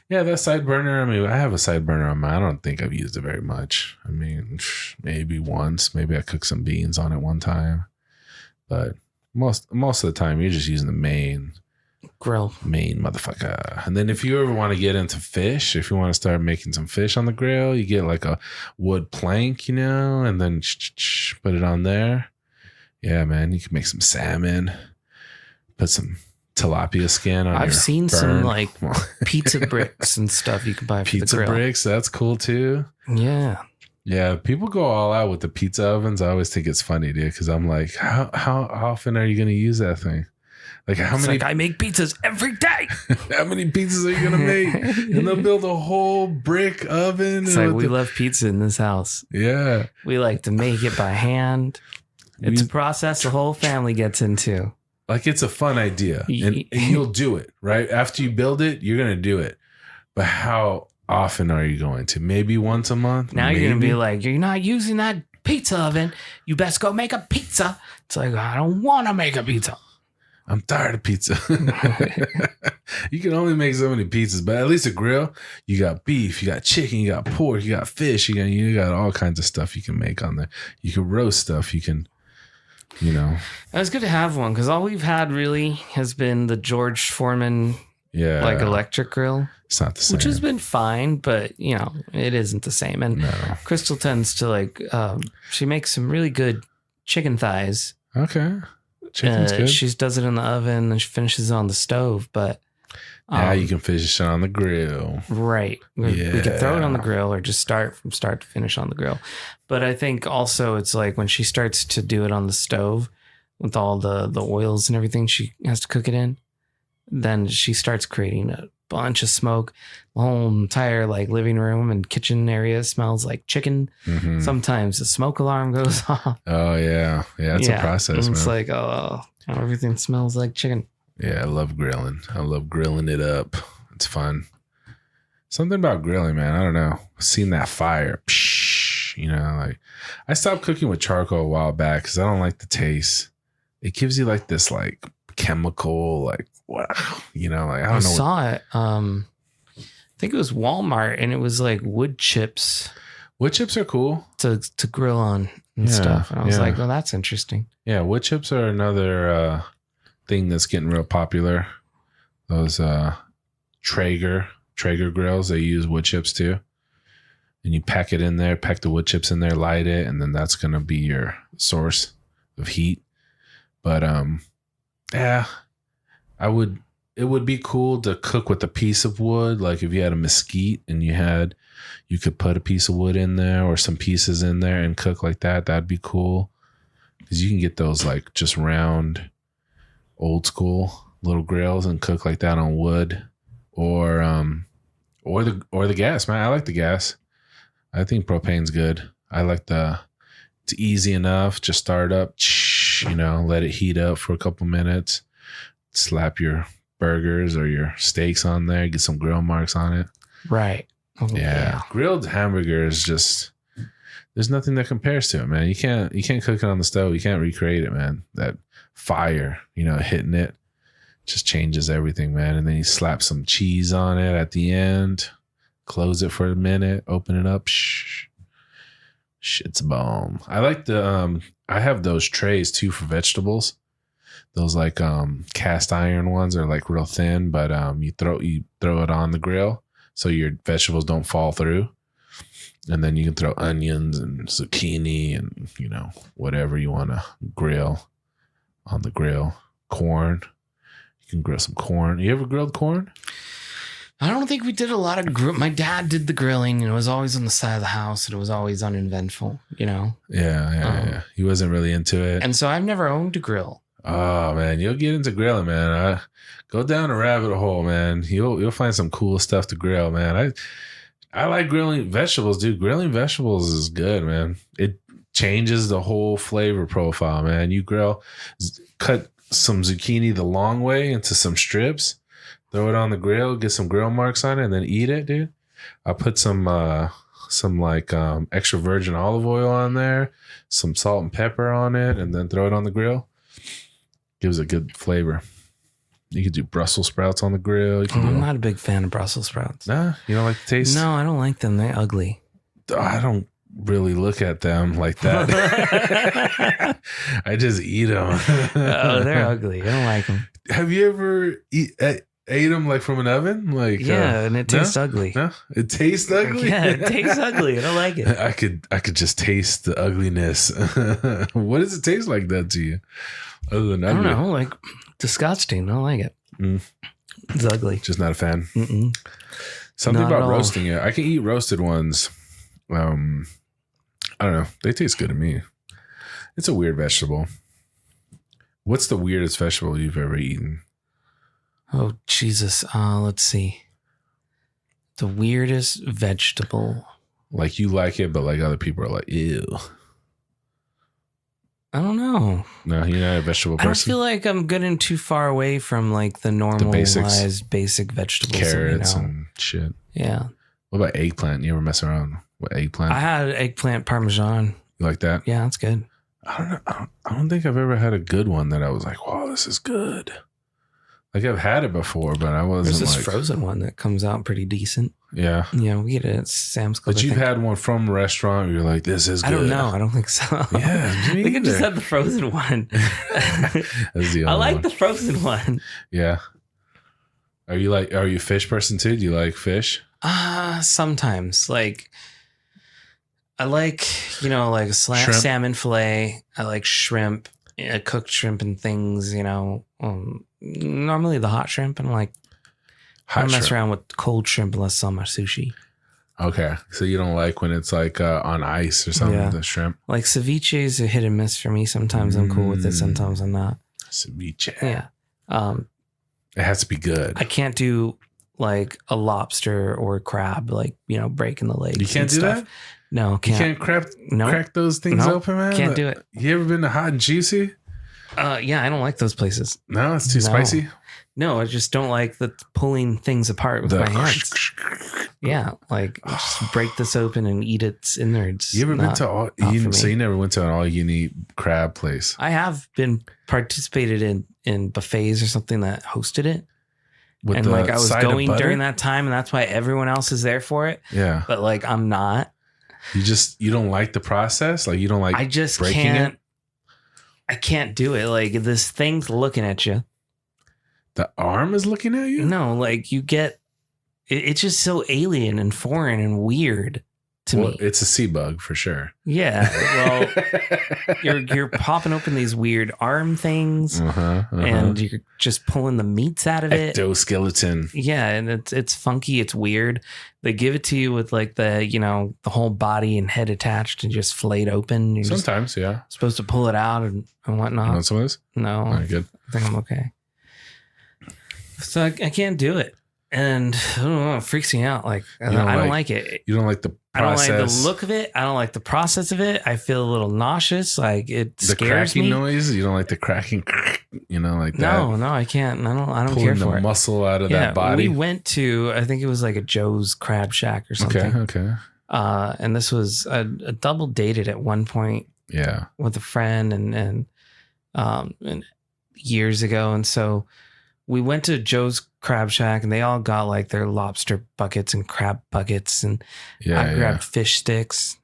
yeah, that side burner, I mean, I have a side burner on mine. I don't think I've used it very much. I mean, maybe once. Maybe I cooked some beans on it one time. But most of the time, you're just using the main motherfucker. And then if you ever want to get into fish, if you want to start making some fish on the grill, you get like a wood plank, you know, and then put it on there. Yeah, man, you can make some salmon, put some tilapia skin on. I've seen some, like, pizza bricks and stuff you can buy for the grill. Pizza bricks, that's cool too. Yeah. Yeah, people go all out with the pizza ovens. I always think it's funny, dude, because I'm like, how often are you going to use that thing? Like, how many? Like, I make pizzas every day. How many pizzas are you gonna make? And they'll build a whole brick oven. It's like, we love pizza in this house. Yeah, we like to make it by hand. It's a process the whole family gets into. Like, it's a fun idea, and you'll do it, right? After you build it, you're gonna do it. But how often are you going to? Maybe once a month. Now you're gonna be like, you're not using that pizza oven. You best go make a pizza. It's like, I don't want to make a pizza. I'm tired of pizza. You can only make so many pizzas, but at least a grill, you got beef, you got chicken, you got pork, you got fish, you got all kinds of stuff you can make on there. You can roast stuff. You can, you know. It's good to have one, because all we've had really has been the George Foreman, like, electric grill. It's not the same. Which has been fine, but, you know, it isn't the same. And Crystal tends to, like, she makes some really good chicken thighs. Okay. Chicken's good. She does it in the oven and she finishes it on the stove, but now you can finish it on the grill. Right. We can throw it on the grill or just start from start to finish on the grill. But I think also it's like when she starts to do it on the stove with all the oils and everything she has to cook it in, then she starts creating a bunch of smoke. The whole entire, like, living room and kitchen area smells like chicken. Mm-hmm. Sometimes the smoke alarm goes off. Oh yeah, it's a process. It's like, everything smells like chicken. Yeah, I love grilling. I love grilling it up. It's fun. Something about grilling, man. I don't know. Seeing that fire, You know, like I stopped cooking with charcoal a while back because I don't like the taste. It gives you like this like chemical, like wow, you know, like I don't know. I saw it. I think it was Walmart, and it was like wood chips. Wood chips are cool to grill on and stuff. And I was like, well, that's interesting. Yeah, wood chips are another thing that's getting real popular. Those Traeger grills, they use wood chips too. And you pack it in there, pack the wood chips in there, light it, and then that's gonna be your source of heat. But yeah, it would be cool to cook with a piece of wood. Like if you had a mesquite and you could put a piece of wood in there or some pieces in there and cook like that. That'd be cool. Because you can get those like just round, old school little grills and cook like that on wood, or the gas. Man, I like the gas. I think propane's good. I like it's easy enough. Just start up, you know, let it heat up for a couple minutes. Slap your burgers or your steaks on there. Get some grill marks on it. Right. Oh, yeah. Grilled hamburger is just, there's nothing that compares to it, man. You can't cook it on the stove. You can't recreate it, man. That fire, you know, hitting it just changes everything, man. And then you slap some cheese on it at the end, close it for a minute, open it up. Shit's a bomb. I like I have those trays too for vegetables. Those like cast iron ones are like real thin, but you throw it on the grill so your vegetables don't fall through. And then you can throw onions and zucchini and, you know, whatever you want to grill on the grill. Corn. You can grill some corn. You ever grilled corn? I don't think we did a lot of my dad did the grilling, and it was always on the side of the house, and it was always uneventful, you know? Yeah. He wasn't really into it. And so I've never owned a grill. Oh man, you'll get into grilling, man. Go down a rabbit hole, man. You'll find some cool stuff to grill, man. I like grilling vegetables, dude. Grilling vegetables is good, man. It changes the whole flavor profile, man. You cut some zucchini the long way into some strips, throw it on the grill, get some grill marks on it, and then eat it, dude. I put some extra virgin olive oil on there, some salt and pepper on it, and then throw it on the grill. Gives a good flavor. You could do Brussels sprouts on the grill. I'm not a big fan of Brussels sprouts. Nah, you don't like the taste? No, I don't like them. They're ugly. I don't really look at them like that. I just eat them. Oh, they're ugly. I don't like them. Have you ever ate them like from an oven? Like and it tastes ugly. No, it tastes ugly. Yeah, it tastes ugly. I don't like it. I could just taste the ugliness. What does it taste like that to you? Other than ugly? I don't know, like disgusting. I don't like it. It's ugly. Just not a fan. Mm-mm. Something Not about roasting it. I can eat roasted ones. I don't know. They taste good to me. It's a weird vegetable. What's the weirdest vegetable you've ever eaten? Oh, Jesus. Let's see. The weirdest vegetable. Like you like it, but like other people are like, ew. I don't know. No, you're not a vegetable person? I don't feel like I'm getting too far away from like the normalized basic vegetables. Carrots and shit. Yeah. What about eggplant? You ever mess around with eggplant? I had eggplant parmesan. You like that? Yeah, that's good. I don't know. I don't think I've ever had a good one that I was like, wow, this is good. Like I've had it before, but I wasn't. There's this frozen one that comes out pretty decent. Yeah. Yeah, we get it at Sam's Club. But you've had one from a restaurant where you're like, this is good. I don't know. I don't think so. Yeah. I think I just had the frozen one. I like the frozen one. Yeah. Are you a fish person too? Do you like fish? Sometimes. Like I like, like a salmon fillet. I like shrimp, cooked shrimp and things, normally the hot shrimp, and I don't mess around with cold shrimp unless it's on my sushi. Okay. So you don't like when it's like on ice or something, the shrimp? Like ceviche is a hit and miss for me. Sometimes I'm cool with it. Sometimes I'm not. Ceviche. Yeah. It has to be good. I can't do like a lobster or a crab, breaking the legs. You can't do that? No, can't. You can't crack those things open, man? Can't do it. You ever been to Hot and Juicy? Yeah, I don't like those places. No, it's too spicy? No, I just don't like the pulling things apart with my hands. Yeah, like just break this open and eat its innards. You ever been to so you never went to an all you can eat crab place? I have been participated in buffets or something that hosted it. And like I was going during that time, and that's why everyone else is there for it. Yeah. But like I'm not. You don't like the process? Like you don't like I just breaking can't. it? I can't do it. Like this thing's looking at you. The arm is looking at you? No, like you get it's just so alien and foreign and weird to me. It's a sea bug for sure. Yeah. Well, you're popping open these weird arm things and you're just pulling the meats out of it. Ectoskeleton. Yeah, and it's funky, it's weird. They give it to you with like the whole body and head attached and just flayed open. You're sometimes, yeah. Supposed to pull it out and whatnot. You want some of this? No. All right, good. I think I'm okay. So I can't do it. And I don't know, it freaks me out. Like I don't like it. You don't like the process. I don't like the look of it. I don't like the process of it. I feel a little nauseous. Like it scares me. The cracking noise. You don't like the cracking, like that. No, I can't. I don't Pulling care for the it. Muscle out of that body. We went to, I think it was like a Joe's Crab Shack or something. Okay. And this was a double dated at one point. Yeah. With a friend and years ago, and so we went to Joe's Crab Shack and they all got like their lobster buckets and crab buckets, and I grabbed fish sticks.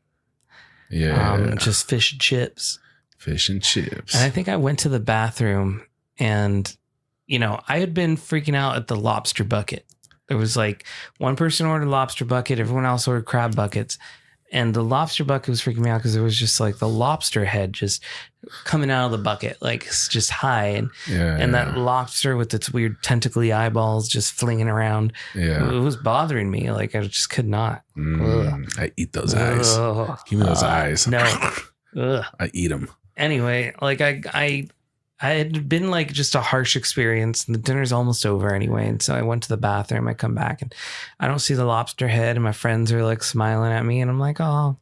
Just fish and chips. Fish and chips. And I think I went to the bathroom and, I had been freaking out at the lobster bucket. There was like one person ordered lobster bucket, everyone else ordered crab buckets. And the lobster bucket was freaking me out because it was just like the lobster head just coming out of the bucket, like it's just high. And that lobster with its weird tentacly eyeballs just flinging around. Yeah. It was bothering me. Like I just could not. I eat those eyes. Give me those eyes. No. I eat them. Anyway, like I had been like just a harsh experience, and the dinner's almost over anyway. And so I went to the bathroom. I come back and I don't see the lobster head, and my friends are like smiling at me, and I'm like, oh,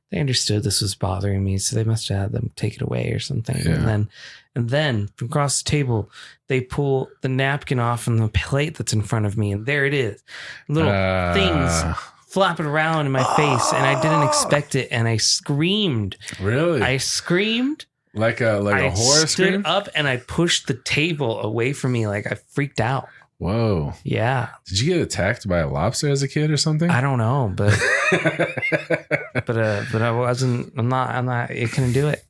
they understood this was bothering me, so they must have had them take it away or something. Yeah. And then from across the table, they pull the napkin off from the plate that's in front of me, and there it is, little things flapping around in my face, and I didn't expect it, and I screamed. Really? I screamed. Like a horror scream? I stood up and I pushed the table away from me. Like I freaked out. Whoa. Yeah. Did you get attacked by a lobster as a kid or something? I don't know, but but I wasn't. I'm not. I couldn't do it.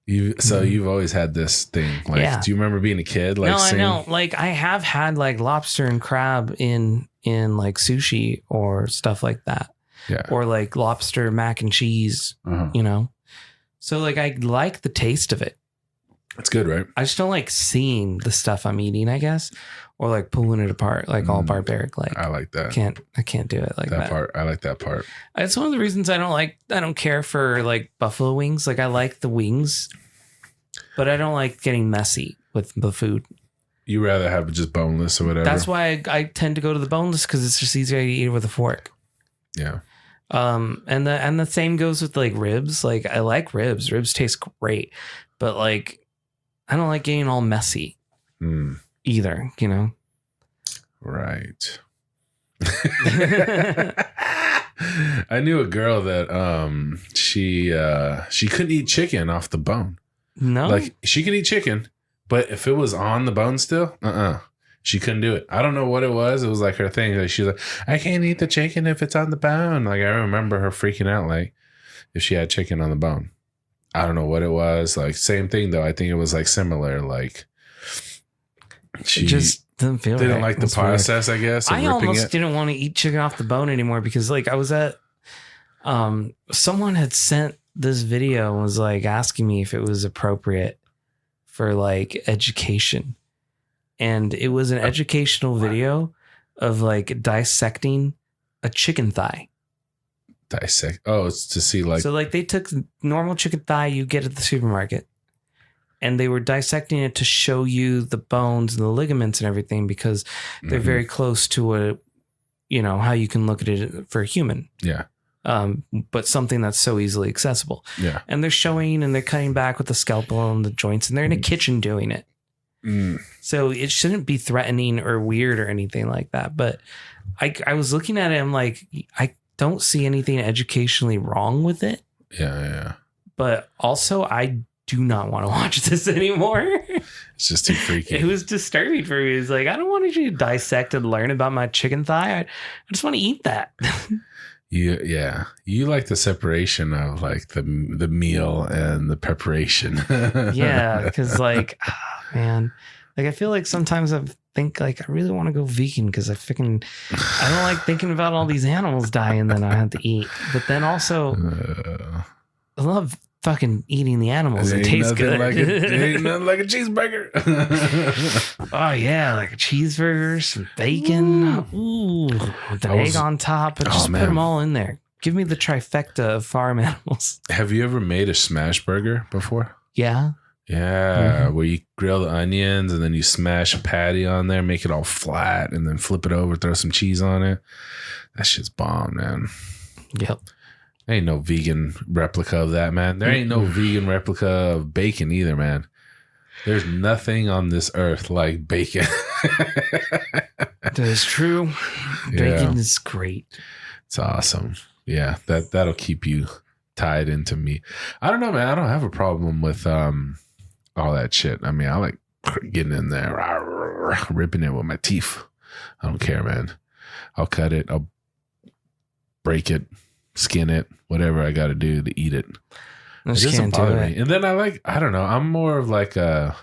You've always had this thing. Like, do you remember being a kid? Like, no, I know. Like I have had like lobster and crab in like sushi or stuff like that. Yeah. Or like lobster mac and cheese. So like I like the taste of it. It's good, right? I just don't like seeing the stuff I'm eating, I guess, or like pulling it apart, like all barbaric. Like I like that. I can't do it like that part. I like that part. It's one of the reasons I don't care for like buffalo wings. Like I like the wings, but I don't like getting messy with the food. You rather have it just boneless or whatever. That's why I tend to go to the boneless, because it's just easier to eat it with a fork. Yeah. And the same goes with like ribs. Like I like ribs. Ribs taste great, but like I don't like getting all messy either, Right. I knew a girl that she couldn't eat chicken off the bone. No. Like she could eat chicken, but if it was on the bone still, she couldn't do it. I don't know what it was. It was like her thing. Like she was like, I can't eat the chicken if it's on the bone. Like I remember her freaking out like if she had chicken on the bone. I don't know what it was. Like same thing though. I think it was like similar. Like she just didn't feel didn't right. like the process, I guess. I almost didn't want to eat chicken off the bone anymore, because like I was at someone had sent this video and was like asking me if it was appropriate for like education. And it was an educational video of like dissecting a chicken thigh. Dissect? Oh, it's to see like... So like they took normal chicken thigh you get at the supermarket, and they were dissecting it to show you the bones and the ligaments and everything, because they're very close to how you can look at it for a human. Yeah. But something that's so easily accessible. Yeah. And they're showing and they're cutting back with the scalpel and the joints, and they're in a kitchen doing it. So it shouldn't be threatening or weird or anything like that. But I was looking at it, I'm like, I don't see anything educationally wrong with it. Yeah. But also, I do not want to watch this anymore. It's just too freaky. It was disturbing for me. It's like, I don't want you to dissect and learn about my chicken thigh. I just want to eat that. You like the separation of like the meal and the preparation. Yeah, because like, oh, man, like I feel like sometimes I think like I really want to go vegan because I don't like thinking about all these animals dying that I have to eat. But then also, I love fucking eating the animals. It tastes good. Ain't nothing like a cheeseburger. Oh yeah, like a cheeseburger, some bacon, with the egg on top. Just put them all in there. Give me the trifecta of farm animals. Have you ever made a smash burger before? Yeah. Yeah, where you grill the onions and then you smash a patty on there, make it all flat, and then flip it over, throw some cheese on it. That shit's bomb, man. Yep. Ain't no vegan replica of that, man. There ain't no vegan replica of bacon either, man. There's nothing on this earth like bacon. That is true. Bacon is great. It's awesome. Yeah, that'll keep you tied into me. I don't know, man. I don't have a problem with all that shit. I mean, I like getting in there, ripping it with my teeth. I don't care, man. I'll cut it. I'll break it. Skin it, whatever I got to do to eat it. It doesn't bother me. And then I don't know. I'm more of like I'm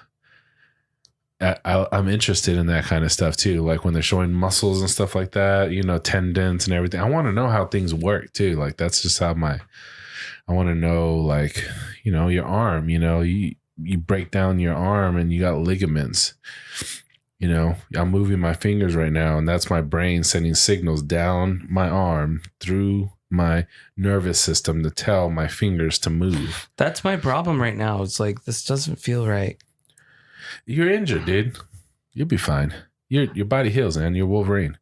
interested in that kind of stuff too. Like when they're showing muscles and stuff like that, you know, tendons and everything. I want to know how things work too. Like that's just how I want to know, like, you know, your arm, you know, you break down your arm and you got ligaments. You know, I'm moving my fingers right now and that's my brain sending signals down my arm through my nervous system to tell my fingers to move. That's my problem right now. It's like, this doesn't feel right. You're injured, dude. You'll be fine. Your body heals, man. You're Wolverine.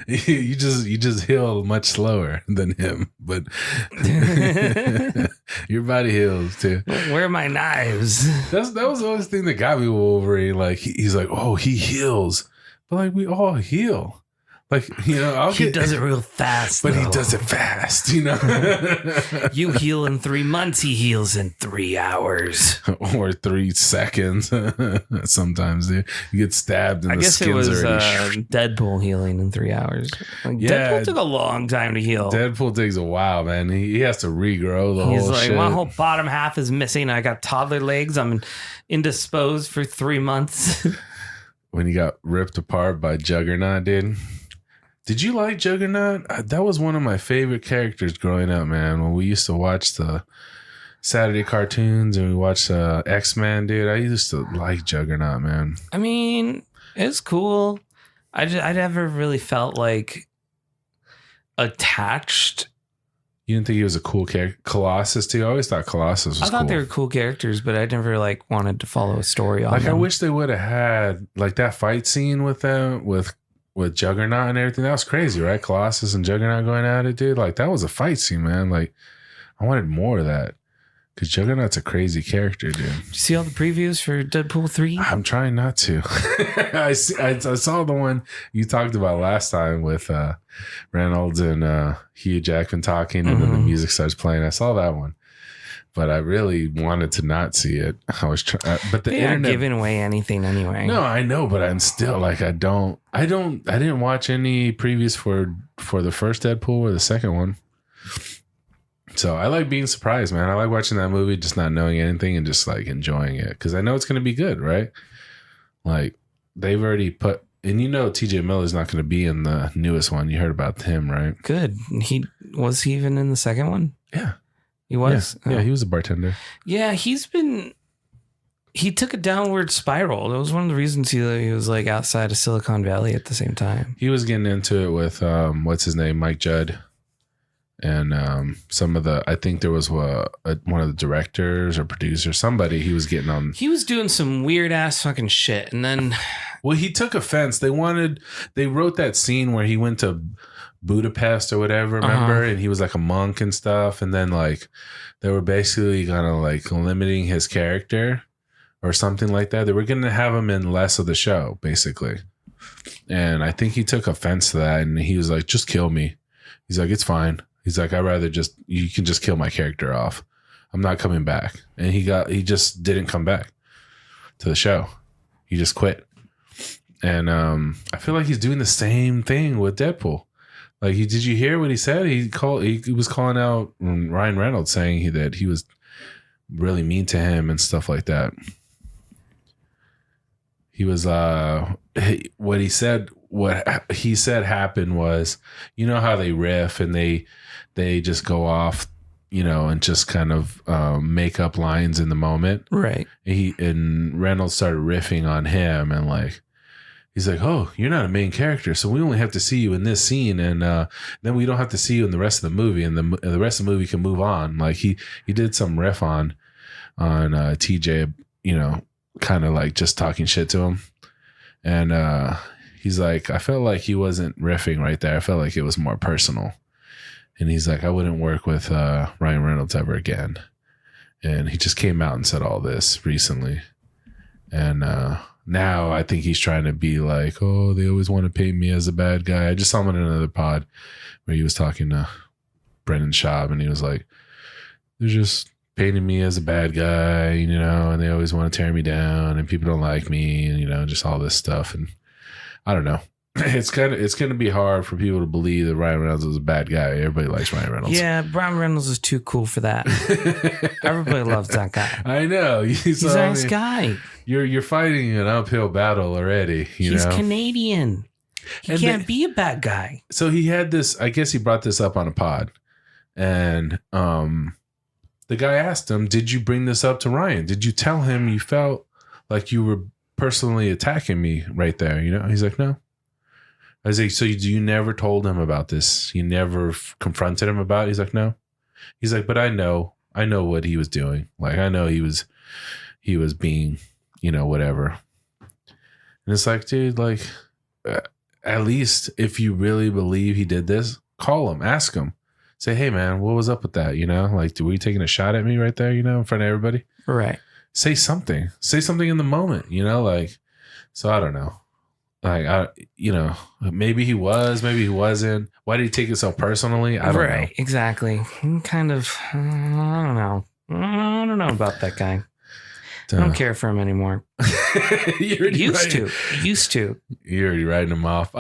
you just heal much slower than him, but your body heals too. Where are my knives? That was the only thing that got me with Wolverine. Like he's like, oh, he heals, but like we all heal. Like, you know, he does it real fast, but he does it fast, you know. You heal in 3 months, he heals in 3 hours or 3 seconds. Sometimes you get stabbed and I the guess skin's it was already Deadpool healing in 3 hours. Like, yeah, Deadpool took a long time to heal. Deadpool takes a while, man. He has to regrow the whole shit. He's like, my whole bottom half is missing. I got toddler legs. I'm indisposed for 3 months. When he got ripped apart by Juggernaut, dude. Did you like Juggernaut? That was one of my favorite characters growing up, man. When we used to watch the Saturday cartoons and we watched X-Men, dude, I used to like Juggernaut, man. I mean, it's cool. I never really felt like attached. You didn't think he was a cool character? Colossus, too? I always thought Colossus was cool. I thought they were cool characters, but I never like wanted to follow a story on them. I wish they would have had like that fight scene with them, with Juggernaut and everything. That was crazy, right? Colossus and Juggernaut going at it, dude. Like that was a fight scene, man. Like I wanted more of that because Juggernaut's a crazy character, dude. Did you see all the previews for Deadpool 3? I'm trying not to. I saw the one you talked about last time with Reynolds and Hugh Jackman talking, and then the music starts playing. I saw that one. But I really wanted to not see it. I was trying, but the internet not giving away anything anyway. No, I know, but I'm still like, I didn't watch any previews for the first Deadpool or the second one. So I like being surprised, man. I like watching that movie, just not knowing anything and just like enjoying it because I know it's going to be good, right? Like they've already put, and you know, TJ Miller's not going to be in the newest one. You heard about him, right? Good. Was he even in the second one? Yeah. He was? Yeah, he was a bartender. Yeah, he took a downward spiral. That was one of the reasons he was like outside of Silicon Valley at the same time. He was getting into it with, what's his name? Mike Judd. And some of I think there was one of the directors or producers, somebody he was getting on. He was doing some weird ass fucking shit. And then. Well, he took offense. They wrote that scene where he went to Budapest or whatever, remember? And he was like a monk and stuff. And then like they were basically kind of like limiting his character. or something like that. They were going to have him in less of the show, basically. And I think he took offense to that, and he was like, just kill me. He's like, it's fine. He's like, I'd rather you can just kill my character off. I'm not coming back. And he just didn't come back to the show. He just quit. And I feel like he's doing the same thing with Deadpool. Like, did you hear what he said? He was calling out Ryan Reynolds, saying that he was really mean to him and stuff like that. He was what he said happened was, you know how they riff and they just go off, you know, and just kind of make up lines in the moment, right? And Reynolds started riffing on him, and like, he's like, oh, you're not a main character, so we only have to see you in this scene, and then we don't have to see you in the rest of the movie, and the rest of the movie can move on. Like, he did some riff on TJ, you know, kind of like just talking shit to him. And he's like, I felt like he wasn't riffing right there. I felt like it was more personal. And he's like, I wouldn't work with Ryan Reynolds ever again. And he just came out and said all this recently. And now I think he's trying to be like, oh, they always want to paint me as a bad guy. I just saw him in another pod where he was talking to Brendan Schaub, and he was like, they're just painting me as a bad guy, you know, and they always want to tear me down, and people don't like me, and, you know, just all this stuff. And I don't know. It's going to be hard for people to believe that Ryan Reynolds is a bad guy. Everybody likes Ryan Reynolds. Yeah, Ryan Reynolds is too cool for that. Everybody loves that guy. I know. He's a nice guy. You're fighting an uphill battle already. He's Canadian. He can't be a bad guy. So he had this, I guess he brought this up on a pod, and the guy asked him, did you bring this up to Ryan? Did you tell him you felt like you were personally attacking me right there? You know, he's like, no. I was like, so you never told him about this? You never confronted him about it? He's like, no. He's like, but I know what he was doing. Like, I know he was being, you know, whatever. And it's like, dude, like, at least if you really believe he did this, call him, ask him. Say, hey, man, what was up with that? You know, like, were you taking a shot at me right there, you know, in front of everybody? Right. Say something in the moment, you know, like, so I don't know. Like, you know, maybe he was, maybe he wasn't. Why did he take it so personally? I don't know. Right, exactly. Kind of, I don't know. I don't know about that guy. I don't care for him anymore. Used to. You're already writing him off.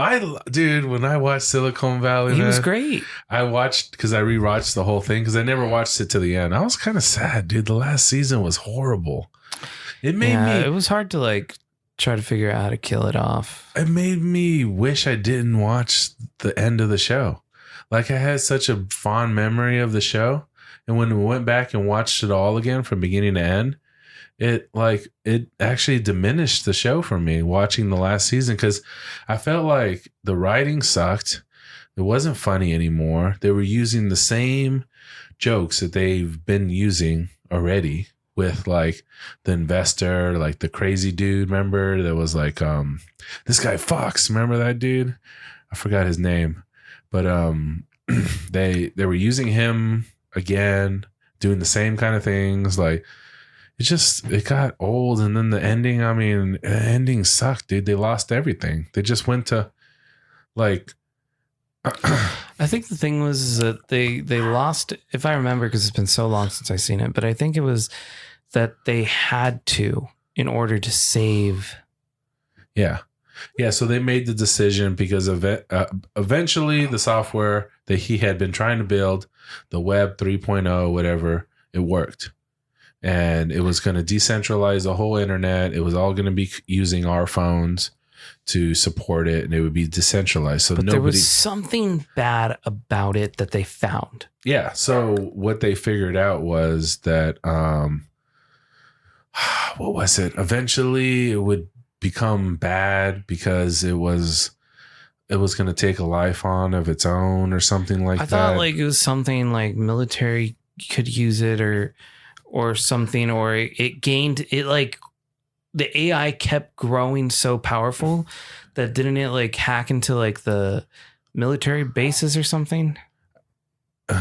Dude, when I watched Silicon Valley, he was great. I watched, because I rewatched the whole thing, because I never watched it to the end. I was kind of sad, dude. The last season was horrible. It was hard to like try to figure out how to kill it off. It made me wish I didn't watch the end of the show. Like, I had such a fond memory of the show, and when we went back and watched it all again from beginning to end, it actually diminished the show for me watching the last season, because I felt like the writing sucked. It wasn't funny anymore. They were using the same jokes that they've been using already with like the investor, like the crazy dude. Remember, there was like this guy Fox. Remember that dude? I forgot his name, but they were using him again, doing the same kind of things. Like, it got old. And then the ending, I mean, the ending sucked, dude. They lost everything. They just went to like, I think the thing was that they lost, if I remember, because it's been so long since I've seen it, but I think it was that they had to, in order to save. Yeah. So they made the decision because of it. Eventually the software that he had been trying to build, the web 3.0, whatever, it worked. And it was going to decentralize the whole internet. It was all going to be using our phones to support it, and it would be decentralized. So there was something bad about it that they found. Yeah. So what they figured out was that, what was it? Eventually it would become bad because it was going to take a life on of its own or something like that. I thought like it was something like military could use it or something, or it gained it, like the AI kept growing so powerful that didn't it like hack into like the military bases or something?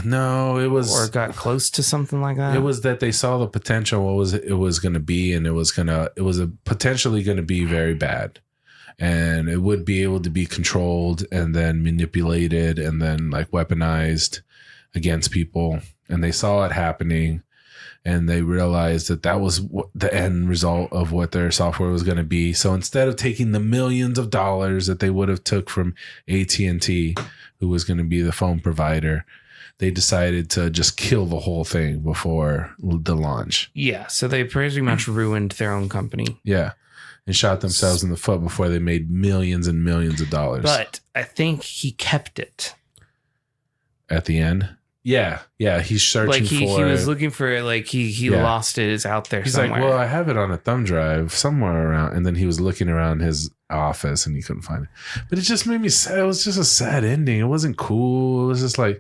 No, it was, or got close to something like that. It was that they saw the potential, what it was going to be, and it was potentially going to be very bad, and it would be able to be controlled and then manipulated and then like weaponized against people. And they saw it happening, and they realized that was the end result of what their software was going to be. So instead of taking the millions of dollars that they would have took from AT&T, who was going to be the phone provider, they decided to just kill the whole thing before the launch. Yeah, so they pretty much ruined their own company. Yeah, and shot themselves in the foot before they made millions and millions of dollars. But I think he kept it. At the end? Yeah, he's searching he for it. He was looking for it, like he lost it. It's out there he's somewhere. Like, well, I have it on a thumb drive somewhere around. And then he was looking around his office and he couldn't find it. But it just made me sad. It was just a sad ending. It wasn't cool. It was just like,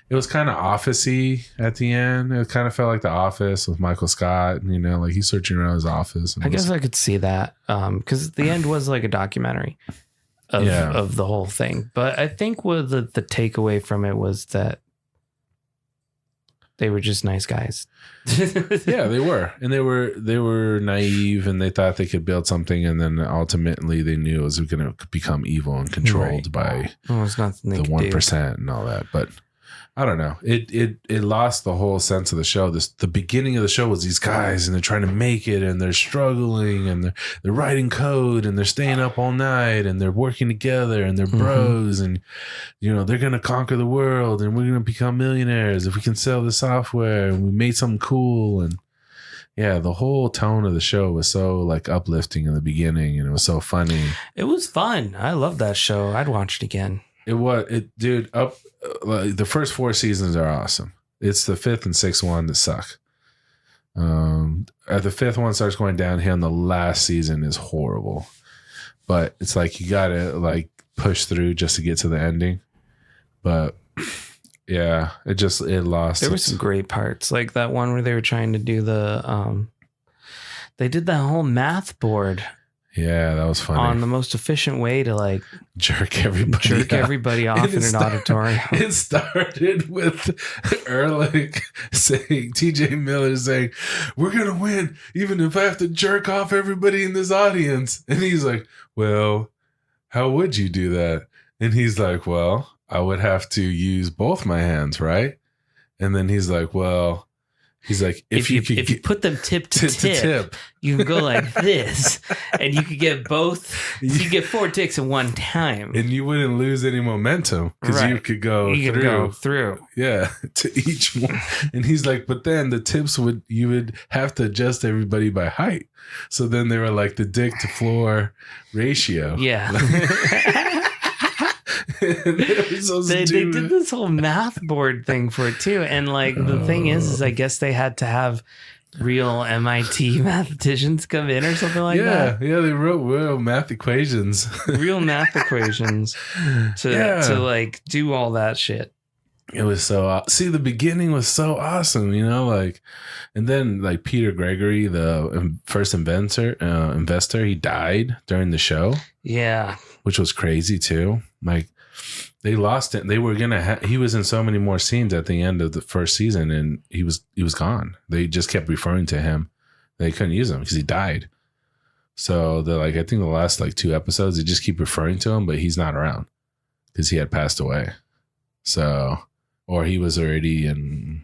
it was kind of office-y at the end. It kind of felt like The Office with Michael Scott. And, like he's searching around his office. I guess I could see that because the end was like a documentary of the whole thing. But I think what the takeaway from it was that they were just nice guys. Yeah, they were. And they were naive, and they thought they could build something, and then ultimately they knew it was going to become evil and controlled by the 1% and all that. But I don't know. It lost the whole sense of the show. The beginning of the show was these guys, and they're trying to make it, and they're struggling, and they're writing code, and they're staying up all night, and they're working together, and they're bros, and they're gonna conquer the world, and we're gonna become millionaires if we can sell the software, and we made something cool. And yeah, the whole tone of the show was so like uplifting in the beginning, and it was so funny. It was fun. I love that show. I'd watch it again. Dude, the first 4 seasons are awesome. It's the 5th and 6th one that suck. The 5th one starts going downhill, and the last season is horrible. But it's like you gotta like push through just to get to the ending. But yeah, it lost. There were some great parts, like that one where they were trying to do they did that whole math board. Yeah, that was funny. On the most efficient way to like jerk everybody off in an auditorium. It started with Ehrlich saying, TJ Miller saying, "We're going to win even if I have to jerk off everybody in this audience." And he's like, "Well, how would you do that?" And he's like, "Well, I would have to use both my hands, right?" And then he's like, "Well," he's like, if you put them tip to tip, you can go like this, and you could get both. So you get 4 ticks in one time, and you wouldn't lose any momentum because you could go through. Yeah, to each one. And he's like, but then the tips you would have to adjust everybody by height. So then they were like the dick to floor ratio. Yeah. They did this whole math board thing for it too, and like the thing is I guess they had to have real MIT mathematicians come in or something like that. Yeah, they wrote real math equations to like do all that shit. It was so the beginning was so awesome, like, and then like Peter Gregory, the first investor, he died during the show. Yeah, which was crazy too. Like they lost it. They were gonna. He was in so many more scenes at the end of the first season, and he was gone. They just kept referring to him. They couldn't use him because he died. So they're like, I think the last like 2 episodes, they just keep referring to him, but he's not around because he had passed away. So, or he was already in.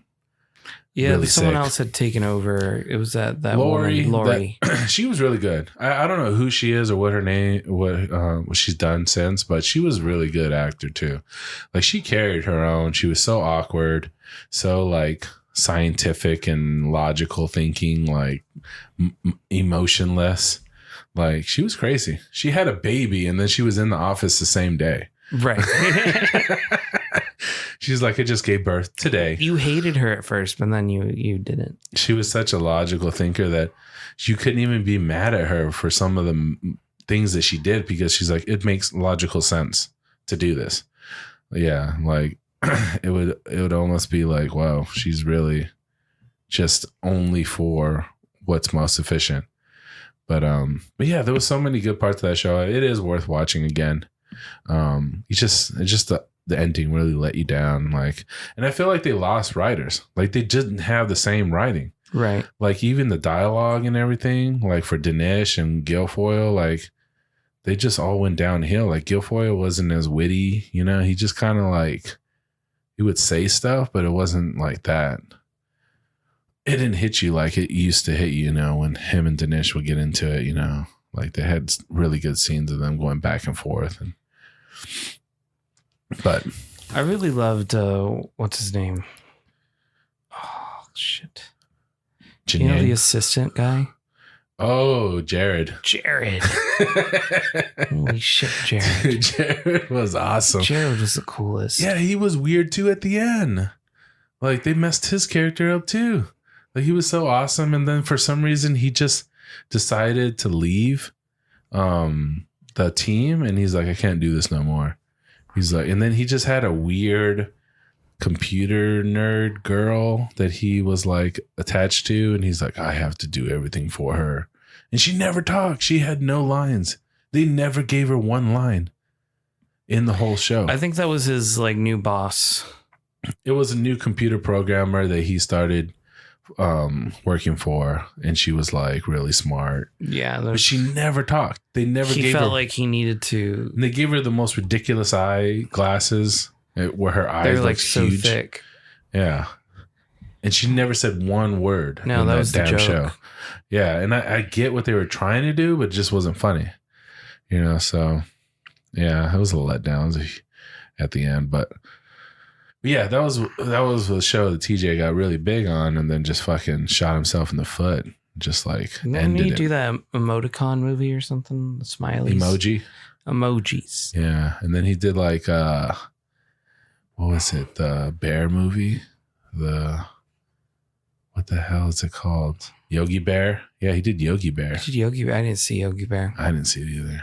Yeah, really someone sick. else had taken over. It was that Lori. woman, Lori. She was really good. I don't know who she is or what her name, what she's done since, but she was a really good actor too. Like she carried her own. She was so awkward, so like scientific and logical thinking, like emotionless. Like she was crazy. She had a baby, and then she was in the office the same day. Right. She's like, I just gave birth today. You hated her at first, but then you didn't. She was such a logical thinker that you couldn't even be mad at her for some of the things that she did because she's like, it makes logical sense to do this. Yeah, like it would almost be like, wow, she's really just only for what's most efficient. But yeah, there was so many good parts of that show. It is worth watching again. It's just the ending really let you down. Like, and I feel like they lost writers. Like they didn't have the same writing. Right. Like even the dialogue and everything, like for Dinesh and Guilfoyle, like they just all went downhill. Like Guilfoyle wasn't as witty, you know, he just kind of like, he would say stuff, but it wasn't like that. It didn't hit you like it used to hit you, you know, when him and Dinesh would get into it, you know, like they had really good scenes of them going back and forth. But I really loved, what's his name? Oh, shit. Janine. You know the assistant guy? Oh, Jared. Holy shit, Jared. Dude, Jared was awesome. Jared was the coolest. Yeah, he was weird too at the end. Like they messed his character up too. Like he was so awesome, and then for some reason he just decided to leave the team, and he's like, I can't do this no more. He's like, and then he just had a weird computer nerd girl that he was like attached to, and he's like, I have to do everything for her. And she never talked. She had no lines. They never gave her one line in the whole show. I think that was his like new boss. It was a new computer programmer that he started working for, and she was like really smart. Yeah, but she never talked. They never he gave felt her, like he needed to. They gave her the most ridiculous eye glasses where her eyes they're like looked so huge. thick. Yeah. And she never said one word. No, that was the joke. Show. Yeah, and I get what they were trying to do, but it just wasn't funny. You know, so yeah, it was a letdown at the end. But yeah, that was the show that TJ got really big on, and then just fucking shot himself in the foot. Just like ended it. Do that emoticon movie or something? The smileys. Emojis. Yeah, and then he did like what was it? The bear movie? What the hell is it called? Yogi Bear? Yeah, he did Yogi Bear. He did Yogi Bear. I didn't see Yogi Bear. I didn't see it either.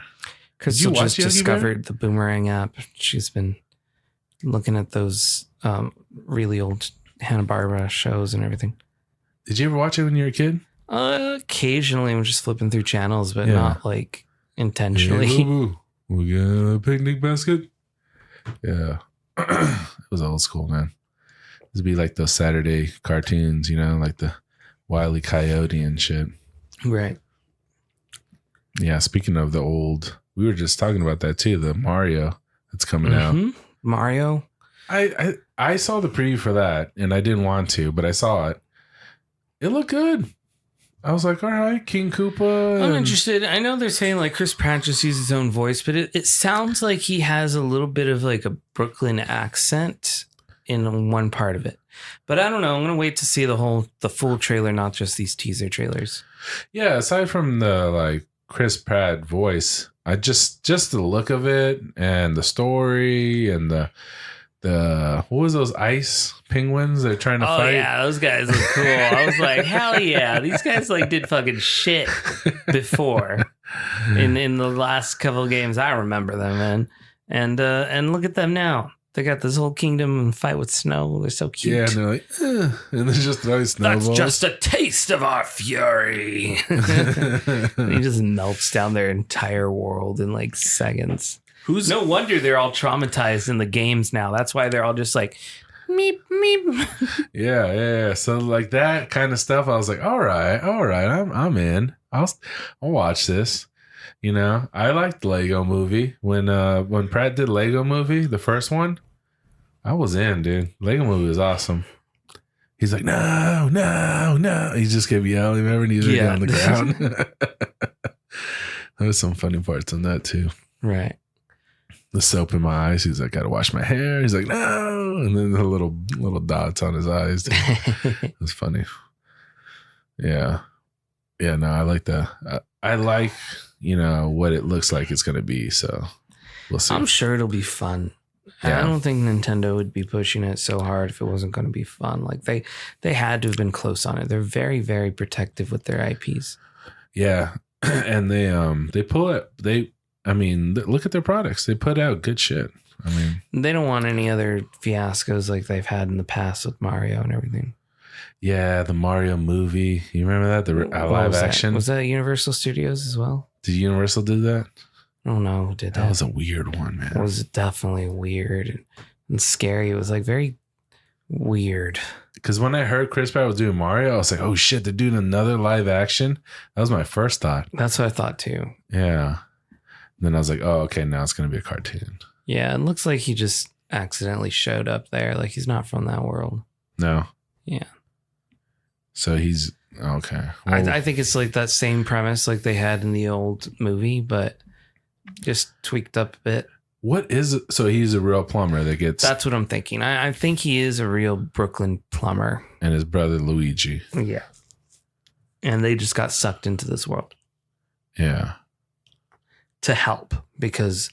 Crystal just discovered the Boomerang app. She's been looking at those really old Hanna-Barbera shows and everything. Did you ever watch it when you were a kid? Occasionally, I'm just flipping through channels, but not like intentionally. Hey, boo-boo. We got a picnic basket. Yeah. It was old school, man. This would be like those Saturday cartoons, you know, like the Wile E. Coyote and shit. Right. Yeah. Speaking of the old, we were just talking about that too. The Mario that's coming out. Mario. I saw the preview for that, and I didn't want to, but I saw it. It looked good. I was like, all right, King Koopa. I'm interested. I know they're saying like Chris Pratt just uses his own voice, but it sounds like he has a little bit of like a Brooklyn accent in one part of it. But I don't know. I'm going to wait to see the full trailer, not just these teaser trailers. Yeah, aside from the like Chris Pratt voice, I just the look of it and the story and the what was those ice penguins they're trying to fight? Oh yeah, those guys look cool. I was like, hell yeah, these guys like did fucking shit before in the last couple of games. I remember them, man. And look at them now. They got this whole kingdom and fight with snow. They're so cute. Yeah, and they're like, and they're just throwing snowballs. That's just a taste of our fury. And he just melts down their entire world in like seconds. No wonder they're all traumatized in the games now. That's why they're all just like, meep, meep. Yeah. So like that kind of stuff, I was like, all right, I'm in. I'll watch this. You know, I liked Lego Movie when Pratt did Lego Movie, the first one. I was in, dude. Lego Movie was awesome. He's like, no. He just kept yelling. Remember, and he's right on the ground. There was some funny parts on that too. Right. The soap in my eyes. He's like, gotta wash my hair. He's like, no. And then the little dots on his eyes. It was funny. Yeah. Yeah, no, I like that. I like, you know, what it looks like it's going to be. So we'll see. I'm sure it'll be fun. Yeah. I don't think Nintendo would be pushing it so hard if it wasn't going to be fun. Like they had to have been close on it. They're very, very protective with their IPs. Yeah. And they pull it. Look at their products. They put out good shit. I mean, they don't want any other fiascos like they've had in the past with Mario and everything. Yeah, the Mario movie. You remember that? The live action? Was that Universal Studios as well? Did Universal do that? I don't know who did that. That was a weird one, man. It was definitely weird and scary. It was like very weird. Because when I heard Chris Pratt was doing Mario, I was like, oh shit, they're doing another live action. That was my first thought. That's what I thought too. Yeah. Then I was like, oh, okay, now it's going to be a cartoon. Yeah, it looks like he just accidentally showed up there. Like he's not from that world. No. Yeah. So he's okay. Well, I think it's like that same premise like they had in the old movie, but just tweaked up a bit. what is it? So he's a real plumber that gets. That's what I'm thinking. I think he is a real Brooklyn plumber. And his brother Luigi. Yeah. And they just got sucked into this world Yeah. to help because,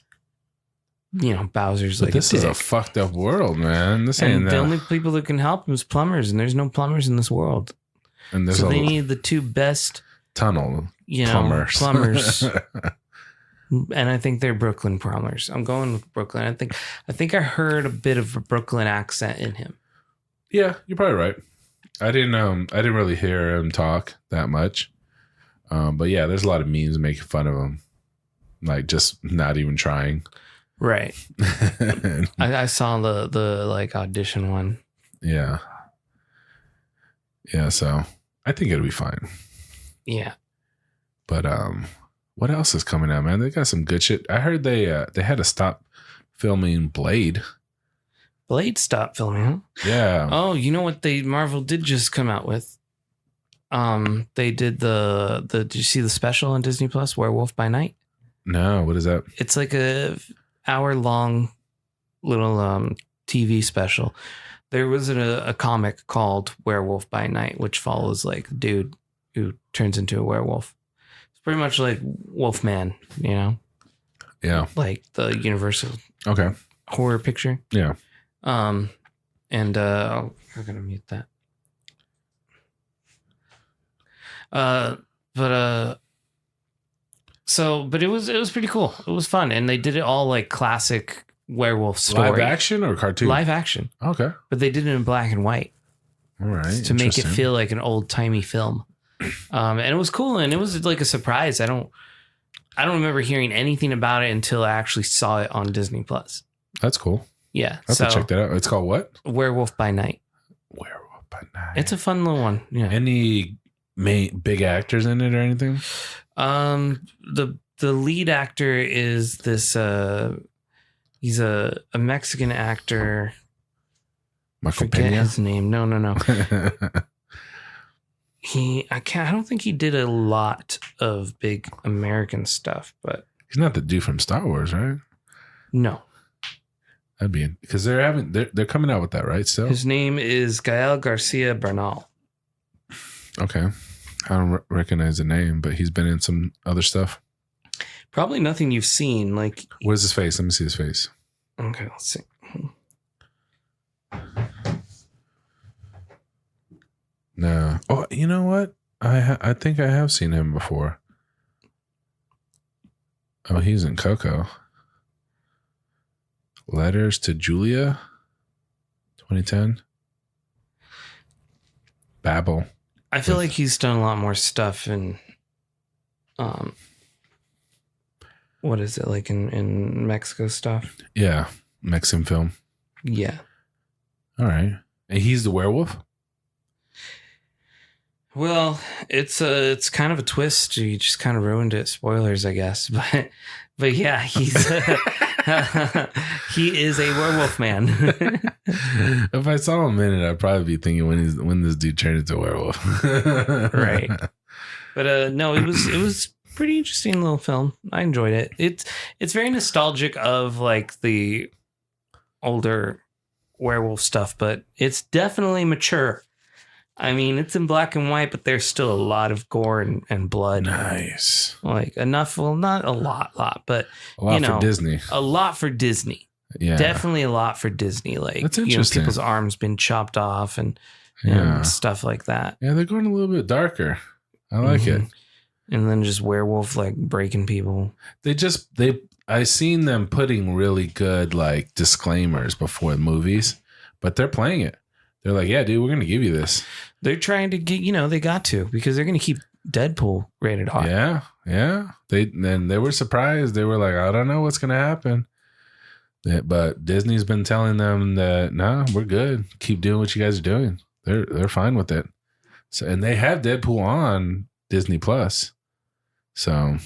you know, Bowser's But like this is a fucked up world, man. This ain't and the that. only people that can help him is plumbers, and there's no plumbers in this world. And there's So a they need the two best, tunnel you know, plumbers. And I think they're Brooklyn plumbers. I'm going with Brooklyn. I think I heard a bit of a Brooklyn accent in him. Yeah, you're probably right. I didn't really hear him talk that much. But yeah, there's a lot of memes making fun of him. Like just not even trying. Right. I saw the like audition one. Yeah. Yeah, so I think it'll be fine. Yeah. But what else is coming out, man? They got some good shit. I heard they had to stop filming Blade. Blade stopped filming, huh? Yeah. Oh, you know what Marvel did just come out with? They did the did you see the special on Disney Plus, Werewolf by Night? No, what is that? It's like a hour-long little TV special. There was a comic called Werewolf by Night, which follows like a dude who turns into a werewolf. It's pretty much like Wolfman, you know? Yeah. Like the Universal Okay. horror picture. Yeah. I'm gonna mute that. But it was pretty cool. It was fun, and they did it all like classic werewolf story. Live action or cartoon? Live action. Okay. But they did it in black and white. All right. To make it feel like an old timey film. And it was cool, and it was like a surprise. I don't remember hearing anything about it until I actually saw it on Disney Plus. That's cool. Yeah. I have to check that out. It's called what? Werewolf by Night. Werewolf by Night. It's a fun little one. Yeah. Any big actors in it or anything? The lead actor is this he's a Mexican actor. Michael Forget Pena? his name. No. I don't think he did a lot of big American stuff, but He's not the dude from Star Wars, right? no. That'd be because they're coming out with that, right? So His name is Gael Garcia Bernal. okay, I don't recognize the name, but he's been in some other stuff. Probably nothing you've seen. Like, Where's his face? Let me see his face. okay, let's see. No. Oh, you know what? I think I have seen him before. Oh, he's in Coco. Letters to Julia, 2010. Babel. I feel like he's done a lot more stuff in, what is it, like in Mexico stuff? Yeah, Mexican film. Yeah. All right. And he's the werewolf? Well, it's kind of a twist. You just kind of ruined it. Spoilers, I guess. But yeah, he's he is a werewolf man. If I saw him in it, I'd probably be thinking when this dude turned into a werewolf. Right. But no, it was pretty interesting little film. I enjoyed it. It's very nostalgic of like the older werewolf stuff, but it's definitely mature. I mean, it's in black and white, but there's still a lot of gore and blood. Nice. Like enough, well, not a lot, but A lot for Disney. A lot for Disney. Yeah. Definitely a lot for Disney. Like, That's interesting. people's arms been chopped off and stuff like that. Yeah, they're going a little bit darker. I like it. And then just werewolf like breaking people. I seen them putting really good like disclaimers before the movies, but they're playing it. They're like, yeah, dude, we're going to give you this. They're trying to get, they got to, because they're going to keep Deadpool rated R. Yeah. Yeah. They were surprised. They were like, I don't know what's going to happen. But Disney's been telling them that, no, we're good. Keep doing what you guys are doing. They're fine with it. So, and they have Deadpool on Disney Plus. So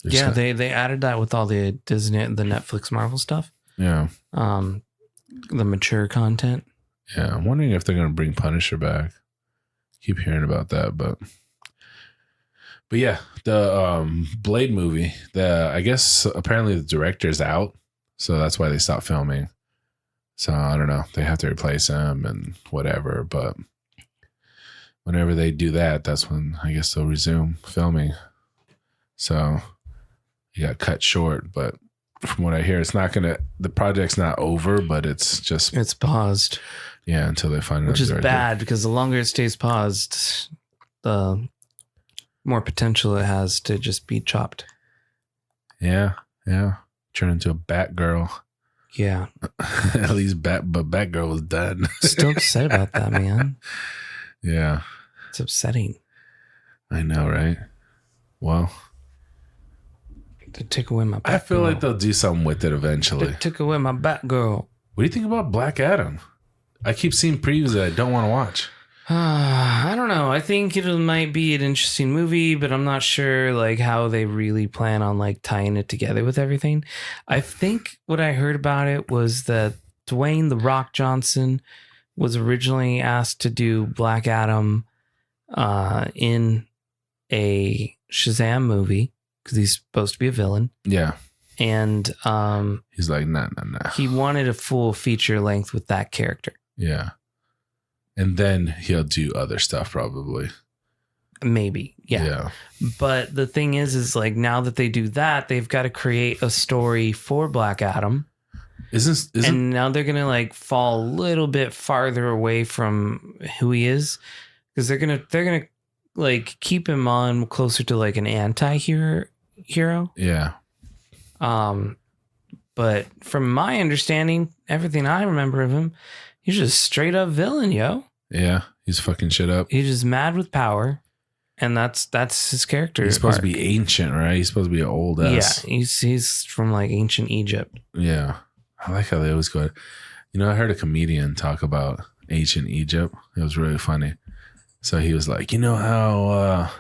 yeah, they added that with all the Disney, the Netflix Marvel stuff. Yeah. The mature content. Yeah, I'm wondering if they're going to bring Punisher back. Keep hearing about that, but yeah, the Blade movie. I guess apparently the director's out, so that's why they stopped filming. So I don't know. They have to replace him and whatever. But whenever they do that, that's when I guess they'll resume filming. So he got cut short, but from what I hear, the project's not over, but it's paused. Yeah, until they find another which is director. bad because the longer it stays paused, the more potential it has to just be chopped. Yeah. Turn into a Batgirl. Yeah. At least Batgirl was done. Still upset about that, man. Yeah. It's upsetting. I know, right? Well, They took away my Batgirl. I feel like they'll do something with it eventually. They took away my Batgirl. What do you think about Black Adam? I keep seeing previews that I don't want to watch. I don't know. I think it might be an interesting movie, but I'm not sure like how they really plan on like tying it together with everything. I think what I heard about it was that Dwayne "The Rock" Johnson was originally asked to do Black Adam in a Shazam movie because he's supposed to be a villain. Yeah. And he's like, nah. He wanted a full feature length with that character. Yeah. And then he'll do other stuff probably. Maybe. Yeah. But the thing is like now that they do that, they've got to create a story for Black Adam. And now they're going to like fall a little bit farther away from who he is because they're going to like keep him on closer to like an anti-hero. Yeah. But from my understanding, everything I remember of him, he's just straight up villain, yo. Yeah, he's fucking shit up. He's just mad with power, and that's his character. He's supposed to be ancient, right? He's supposed to be an old ass. Yeah, he's from like ancient Egypt. Yeah, I like how they always go. You know, I heard a comedian talk about ancient Egypt. It was really funny. So he was like, you know how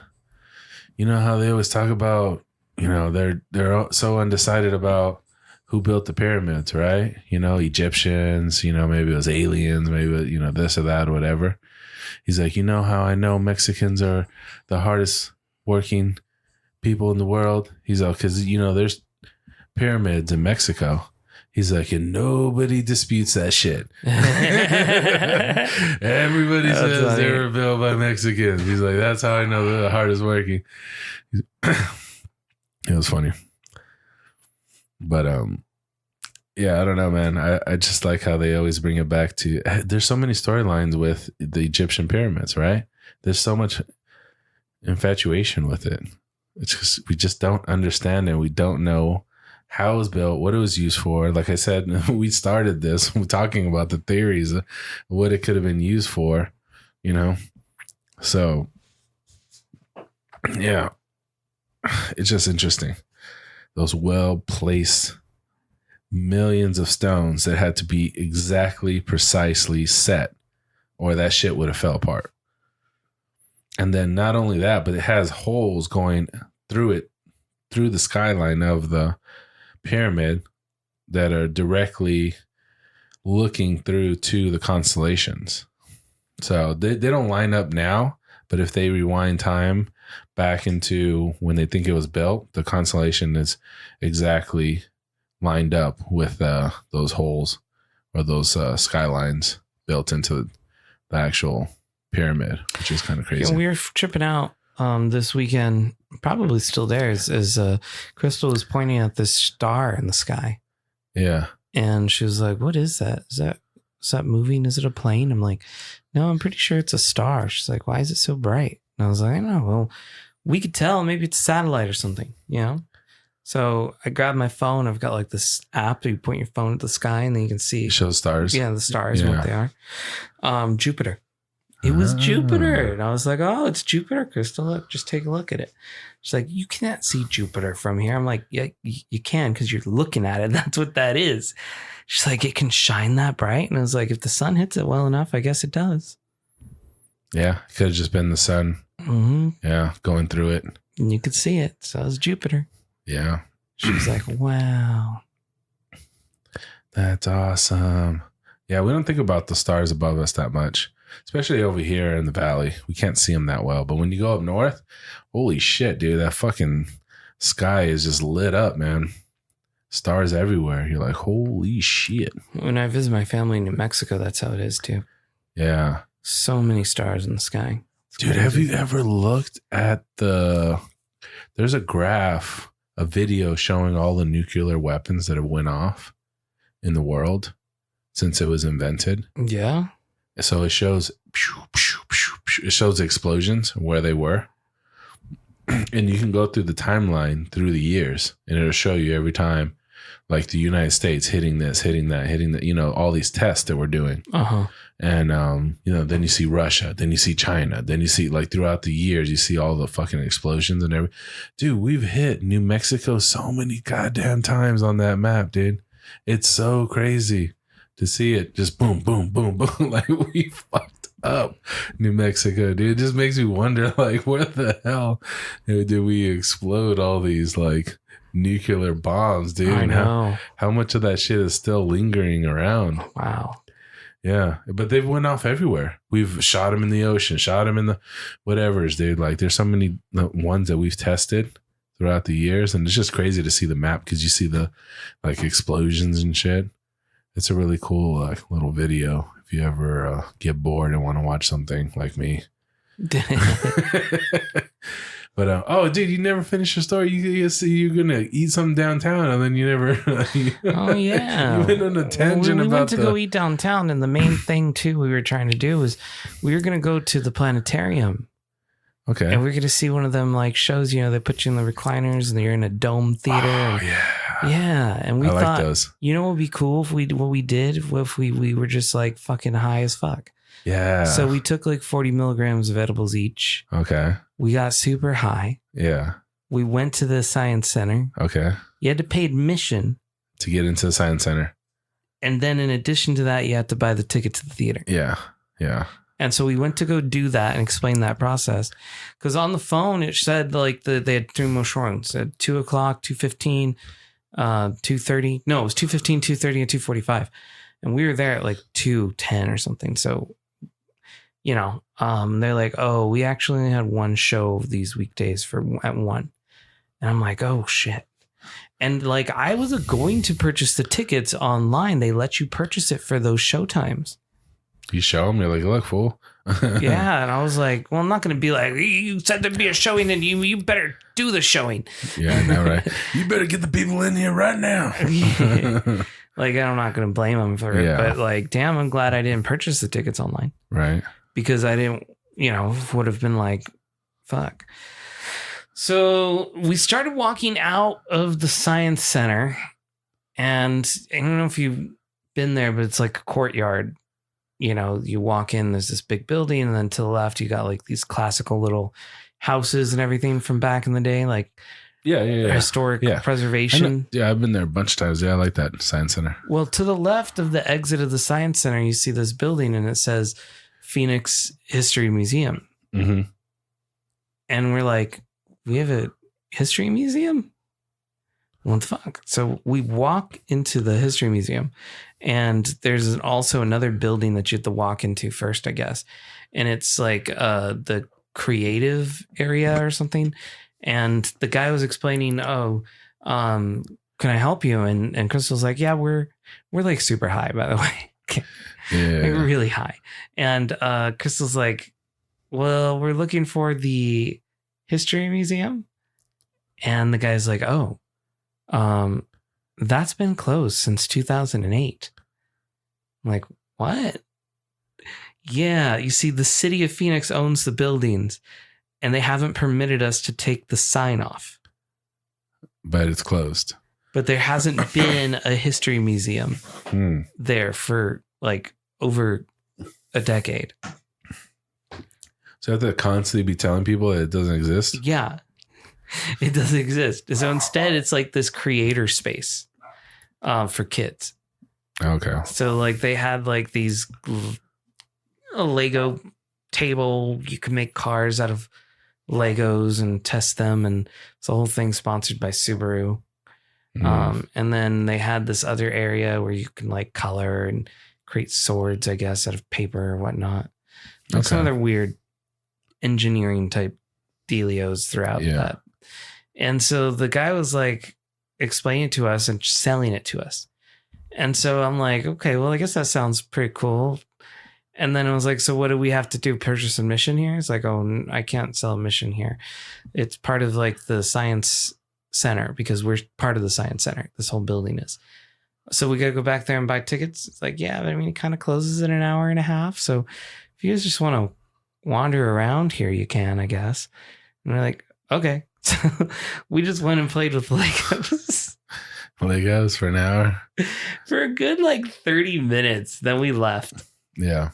they always talk about, they're so undecided about who built the pyramids, right? Egyptians, maybe it was aliens, maybe, this or that or whatever. He's like, you know how I know Mexicans are the hardest working people in the world? He's like, because, there's pyramids in Mexico. He's like, and nobody disputes that shit. Everybody says they were built by Mexicans. He's like, that's how I know they're the hardest working. It was funny. But yeah, I don't know, man. I just like how they always bring it back to. There's so many storylines with the Egyptian pyramids, right? There's so much infatuation with it. It's just we just don't understand it. We don't know how it was built, what it was used for. Like I said, we started this talking about the theories of what it could have been used for. So yeah, it's just interesting. Those well-placed millions of stones that had to be exactly, precisely set, or that shit would have fell apart. And then not only that, but it has holes going through it, through the skyline of the pyramid that are directly looking through to the constellations. So they don't line up now, but if they rewind time back into when they think it was built, the constellation is exactly lined up with those holes or those skylines built into the actual pyramid, which is kind of crazy. Yeah, we were tripping out this weekend, probably still there, as Crystal was pointing at this star in the sky. Yeah. And she was like, what is that? Is that moving? Is it a plane? I'm like, no, I'm pretty sure it's a star. She's like, why is it so bright? And I was like, I don't know. Well, we could tell. Maybe it's a satellite or something, So I grabbed my phone. I've got like this app. You point your phone at the sky and then you can see. It shows stars. Yeah, the stars and what they are. Jupiter. It was Jupiter. And I was like, oh, it's Jupiter, Crystal. Look, just take a look at it. She's like, you can't see Jupiter from here. I'm like, yeah, you can because you're looking at it. That's what that is. She's like, it can shine that bright. And I was like, if the sun hits it well enough, I guess it does. Yeah, it could have just been the sun. Mm-hmm. Yeah, going through it. And you could see it. So it was Jupiter. Yeah. She was like, wow. That's awesome. Yeah, we don't think about the stars above us that much, especially over here in the valley. We can't see them that well. But when you go up north, holy shit, dude, that fucking sky is just lit up, man. Stars everywhere. You're like, holy shit. When I visit my family in New Mexico, that's how it is too. Yeah. So many stars in the sky. It's dude, crazy. have you ever looked at there's a graph, a video showing all the nuclear weapons that have went off in the world since it was invented? Yeah. So it shows the explosions where they were. And you can go through the timeline through the years and it'll show you every time, like the United States hitting this, hitting that, you know, all these tests that we're doing. Uh-huh. And, you know, then you see Russia, then you see China, then you see like throughout the years, you see all the fucking explosions and everything. Dude, we've hit New Mexico so many goddamn times on that map, dude. It's so crazy to see it just boom, boom, boom, boom. Like we fucked up New Mexico, dude. It just makes me wonder, like, where the hell did we explode all these like nuclear bombs, dude? I know. How much of that shit is still lingering around? Wow. Yeah, but they've went off everywhere. We've shot them in the ocean, shot them in the whatevers, dude. Like there's so many ones that we've tested throughout the years, and it's just crazy to see the map because you see the like explosions and shit. It's a really cool little video if you ever get bored and want to watch something like me. But oh, dude, you never finished your story. You're gonna eat something downtown, and then you never. Oh yeah, you went on a tangent we about went to go eat downtown, and the main thing too we were trying to do was we were gonna go to the planetarium. Okay, and we're gonna see one of them like shows. You know, they put you in the recliners, and you're in a dome theater. Oh and, yeah, yeah. And we I thought, like those. You know, what would be cool if we were just like fucking high as fuck. Yeah. So we took like 40 milligrams of edibles each. Okay. We got super high. Yeah. We went to the science center. Okay. You had to pay admission to get into the science center. And then in addition to that, you had to buy the ticket to the theater. Yeah. Yeah. And so we went to go do that and explain that process. Because on the phone, it said like they had three more showings at 2 o'clock, 2:15, 2:30. No, it was 2:15, 2:30, and 2:45. And we were there at like 2:10 or something. So, you know, they're like, oh, we actually only had one show of these weekdays at 1. And I'm like, oh, shit. And like, I was going to purchase the tickets online. They let you purchase it for those show times. You show them, you're like, look, fool. Yeah. And I was like, well, I'm not going to be like, you said there'd be a showing and you better do the showing. Yeah, I know, right? You better get the people in here right now. Yeah. Like, I'm not going to blame them for it. But like, damn, I'm glad I didn't purchase the tickets online. Right. Because I didn't, you know, would have been like, fuck. So we started walking out of the science center. And I don't know if you've been there, but it's like a courtyard. You know, you walk in, there's this big building, and then to the left, you got like these classical little houses and everything from back in the day, like historic preservation. I've been there a bunch of times. Yeah, I like that science center. Well, to the left of the exit of the science center, you see this building, and it says Phoenix History Museum. Mm-hmm. And we're like, we have a history museum? What the fuck? So we walk into the history museum, and there's also another building that you have to walk into first, I guess. And it's like the creative area or something. And the guy was explaining, can I help you? And Crystal's like, yeah, we're like super high, by the way. Yeah. Like really high. And Crystal's like, well, we're looking for the history museum. And the guy's like, oh, that's been closed since 2008. I'm like, what? Yeah, you see, the city of Phoenix owns the buildings, and they haven't permitted us to take the sign off. But it's closed. But there hasn't been a history museum there for like over a decade. So I have to constantly be telling people that it doesn't exist? Yeah, it doesn't exist. So instead, it's like this creator space for kids. Okay. So like they had like a Lego table. You can make cars out of Legos and test them. And it's the whole thing sponsored by Subaru. And then they had this other area where you can like color and create swords, I guess, out of paper or whatnot. Like some other weird engineering type dealios throughout that. And so the guy was like explaining it to us and selling it to us. And so I'm like, okay, well, I guess that sounds pretty cool. And then it was like, so what do we have to do? Purchase admission here? It's like, oh, I can't sell admission here. It's part of like the science center because we're part of the science center. This whole building is. So we got to go back there and buy tickets. It's like, yeah, but I mean, it kind of closes in an hour and a half. So if you guys just want to wander around here, you can, I guess. And we're like, okay. So we just went and played with Legos. Legos for an hour? For a good like 30 minutes. Then we left. Yeah.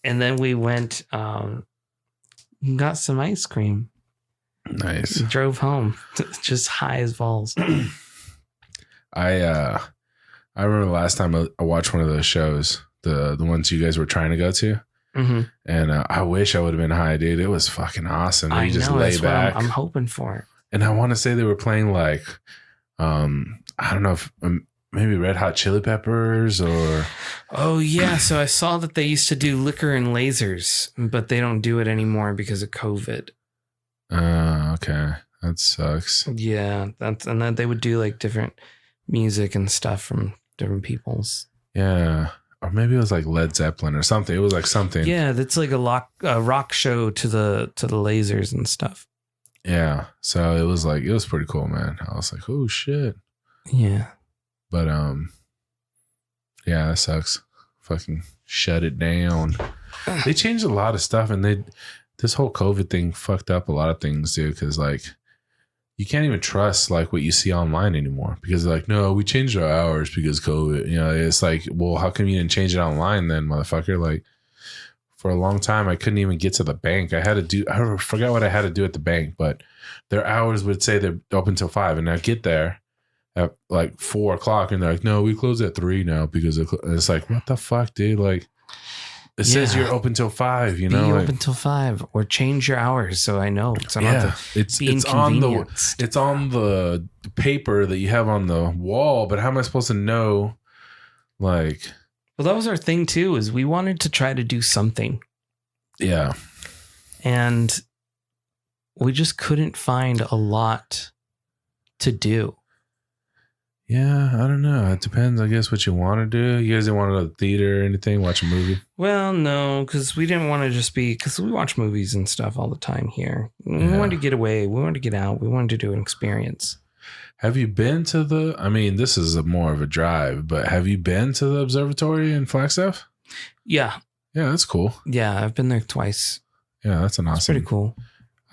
And then we went and got some ice cream. Nice. We drove home just high as balls. I remember the last time I watched one of those shows, the ones you guys were trying to go to. Mm-hmm. And I wish I would have been high, dude. It was fucking awesome. You just lay back. I'm hoping for it. And I want to say they were playing like, I don't know if maybe Red Hot Chili Peppers or. Oh, yeah. So I saw that they used to do liquor and lasers, but they don't do it anymore because of COVID. Okay. That sucks. Yeah. And then they would do like different music and stuff from different people's. Yeah. Or maybe it was like Led Zeppelin or something. It was like something. Yeah. That's like a rock show to the lasers and stuff. Yeah. So it was pretty cool, man. I was like, oh shit. Yeah. But yeah, that sucks. Fucking shut it down. They changed a lot of stuff, and this whole COVID thing fucked up a lot of things, dude. Because like, you can't even trust like what you see online anymore because they're like, no, we changed our hours because COVID. You know, it's like, well, how come you didn't change it online then, motherfucker? Like, for a long time, I couldn't even get to the bank. I forgot what I had to do at the bank, but their hours would say they're open till 5, and I get there at like 4:00, and they're like, no, we close at 3 now because it's like, what the fuck, dude? Like, it says you're open till 5, you know, be open till 5 or change your hours. So I know. So it's on the paper that you have on the wall, but how am I supposed to know? Like, well, that was our thing too, is we wanted to try to do something. Yeah. And we just couldn't find a lot to do. Yeah, I don't know. It depends, I guess, what you want to do. You guys didn't want to go to the theater or anything, watch a movie? Well, no, because we didn't want to just because we watch movies and stuff all the time here. We wanted to get away. We wanted to get out. We wanted to do an experience. Have you been to this is more of a drive, but have you been to the observatory in Flagstaff? Yeah. Yeah, that's cool. Yeah, I've been there twice. Yeah, that's an awesome. It's pretty cool.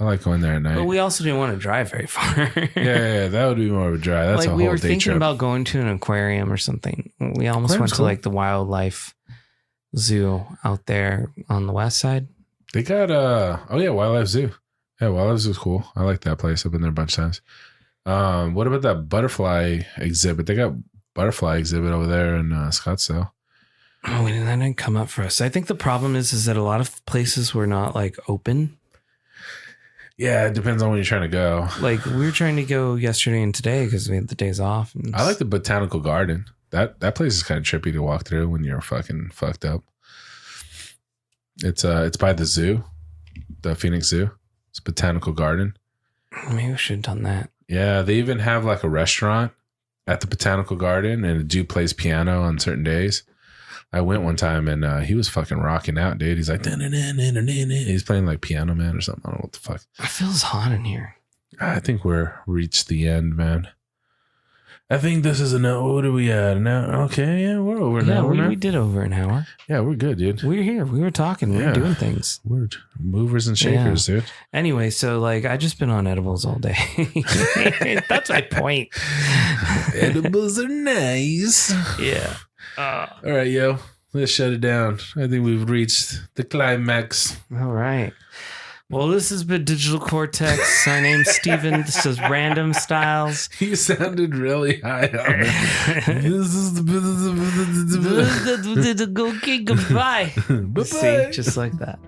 I like going there at night. But we also didn't want to drive very far. yeah, that would be more of a drive. That's like a whole day trip. We were thinking about going to an aquarium or something. We almost went to like the wildlife zoo out there on the west side. They got Wildlife Zoo. Yeah, Wildlife Zoo is cool. I like that place. I've been there a bunch of times. What about that butterfly exhibit? They got butterfly exhibit over there in Scottsdale. Oh, that didn't come up for us. I think the problem is that a lot of places were not like open. Yeah, it depends on when you're trying to go. Like, we were trying to go yesterday and today because we had the days off. I like the botanical garden. That place is kind of trippy to walk through when you're fucking fucked up. It's by the zoo, the Phoenix Zoo. It's botanical garden. Maybe we should have done that. Yeah, they even have like a restaurant at the botanical garden, and a dude plays piano on certain days. I went one time, and he was fucking rocking out, dude. He's like, he's playing like Piano Man or something. I don't know what the fuck. It feels hot in here. I think we're reached the end, man. I think this is what are we at now? Okay, yeah, we're over an hour now. We did over an hour. Yeah, we're good, dude. We're here. We were talking. We were doing things. We're movers and shakers, dude. Anyway, so like I just been on edibles all day. That's my point. Edibles are nice. Yeah. All right, yo. Let's shut it down. I think we've reached the climax. All right. Well, this has been Digital Cortex. My name's Steven. This is Random Styles. You sounded really high on it. This is Okay, goodbye. Bye-bye. See, just like that.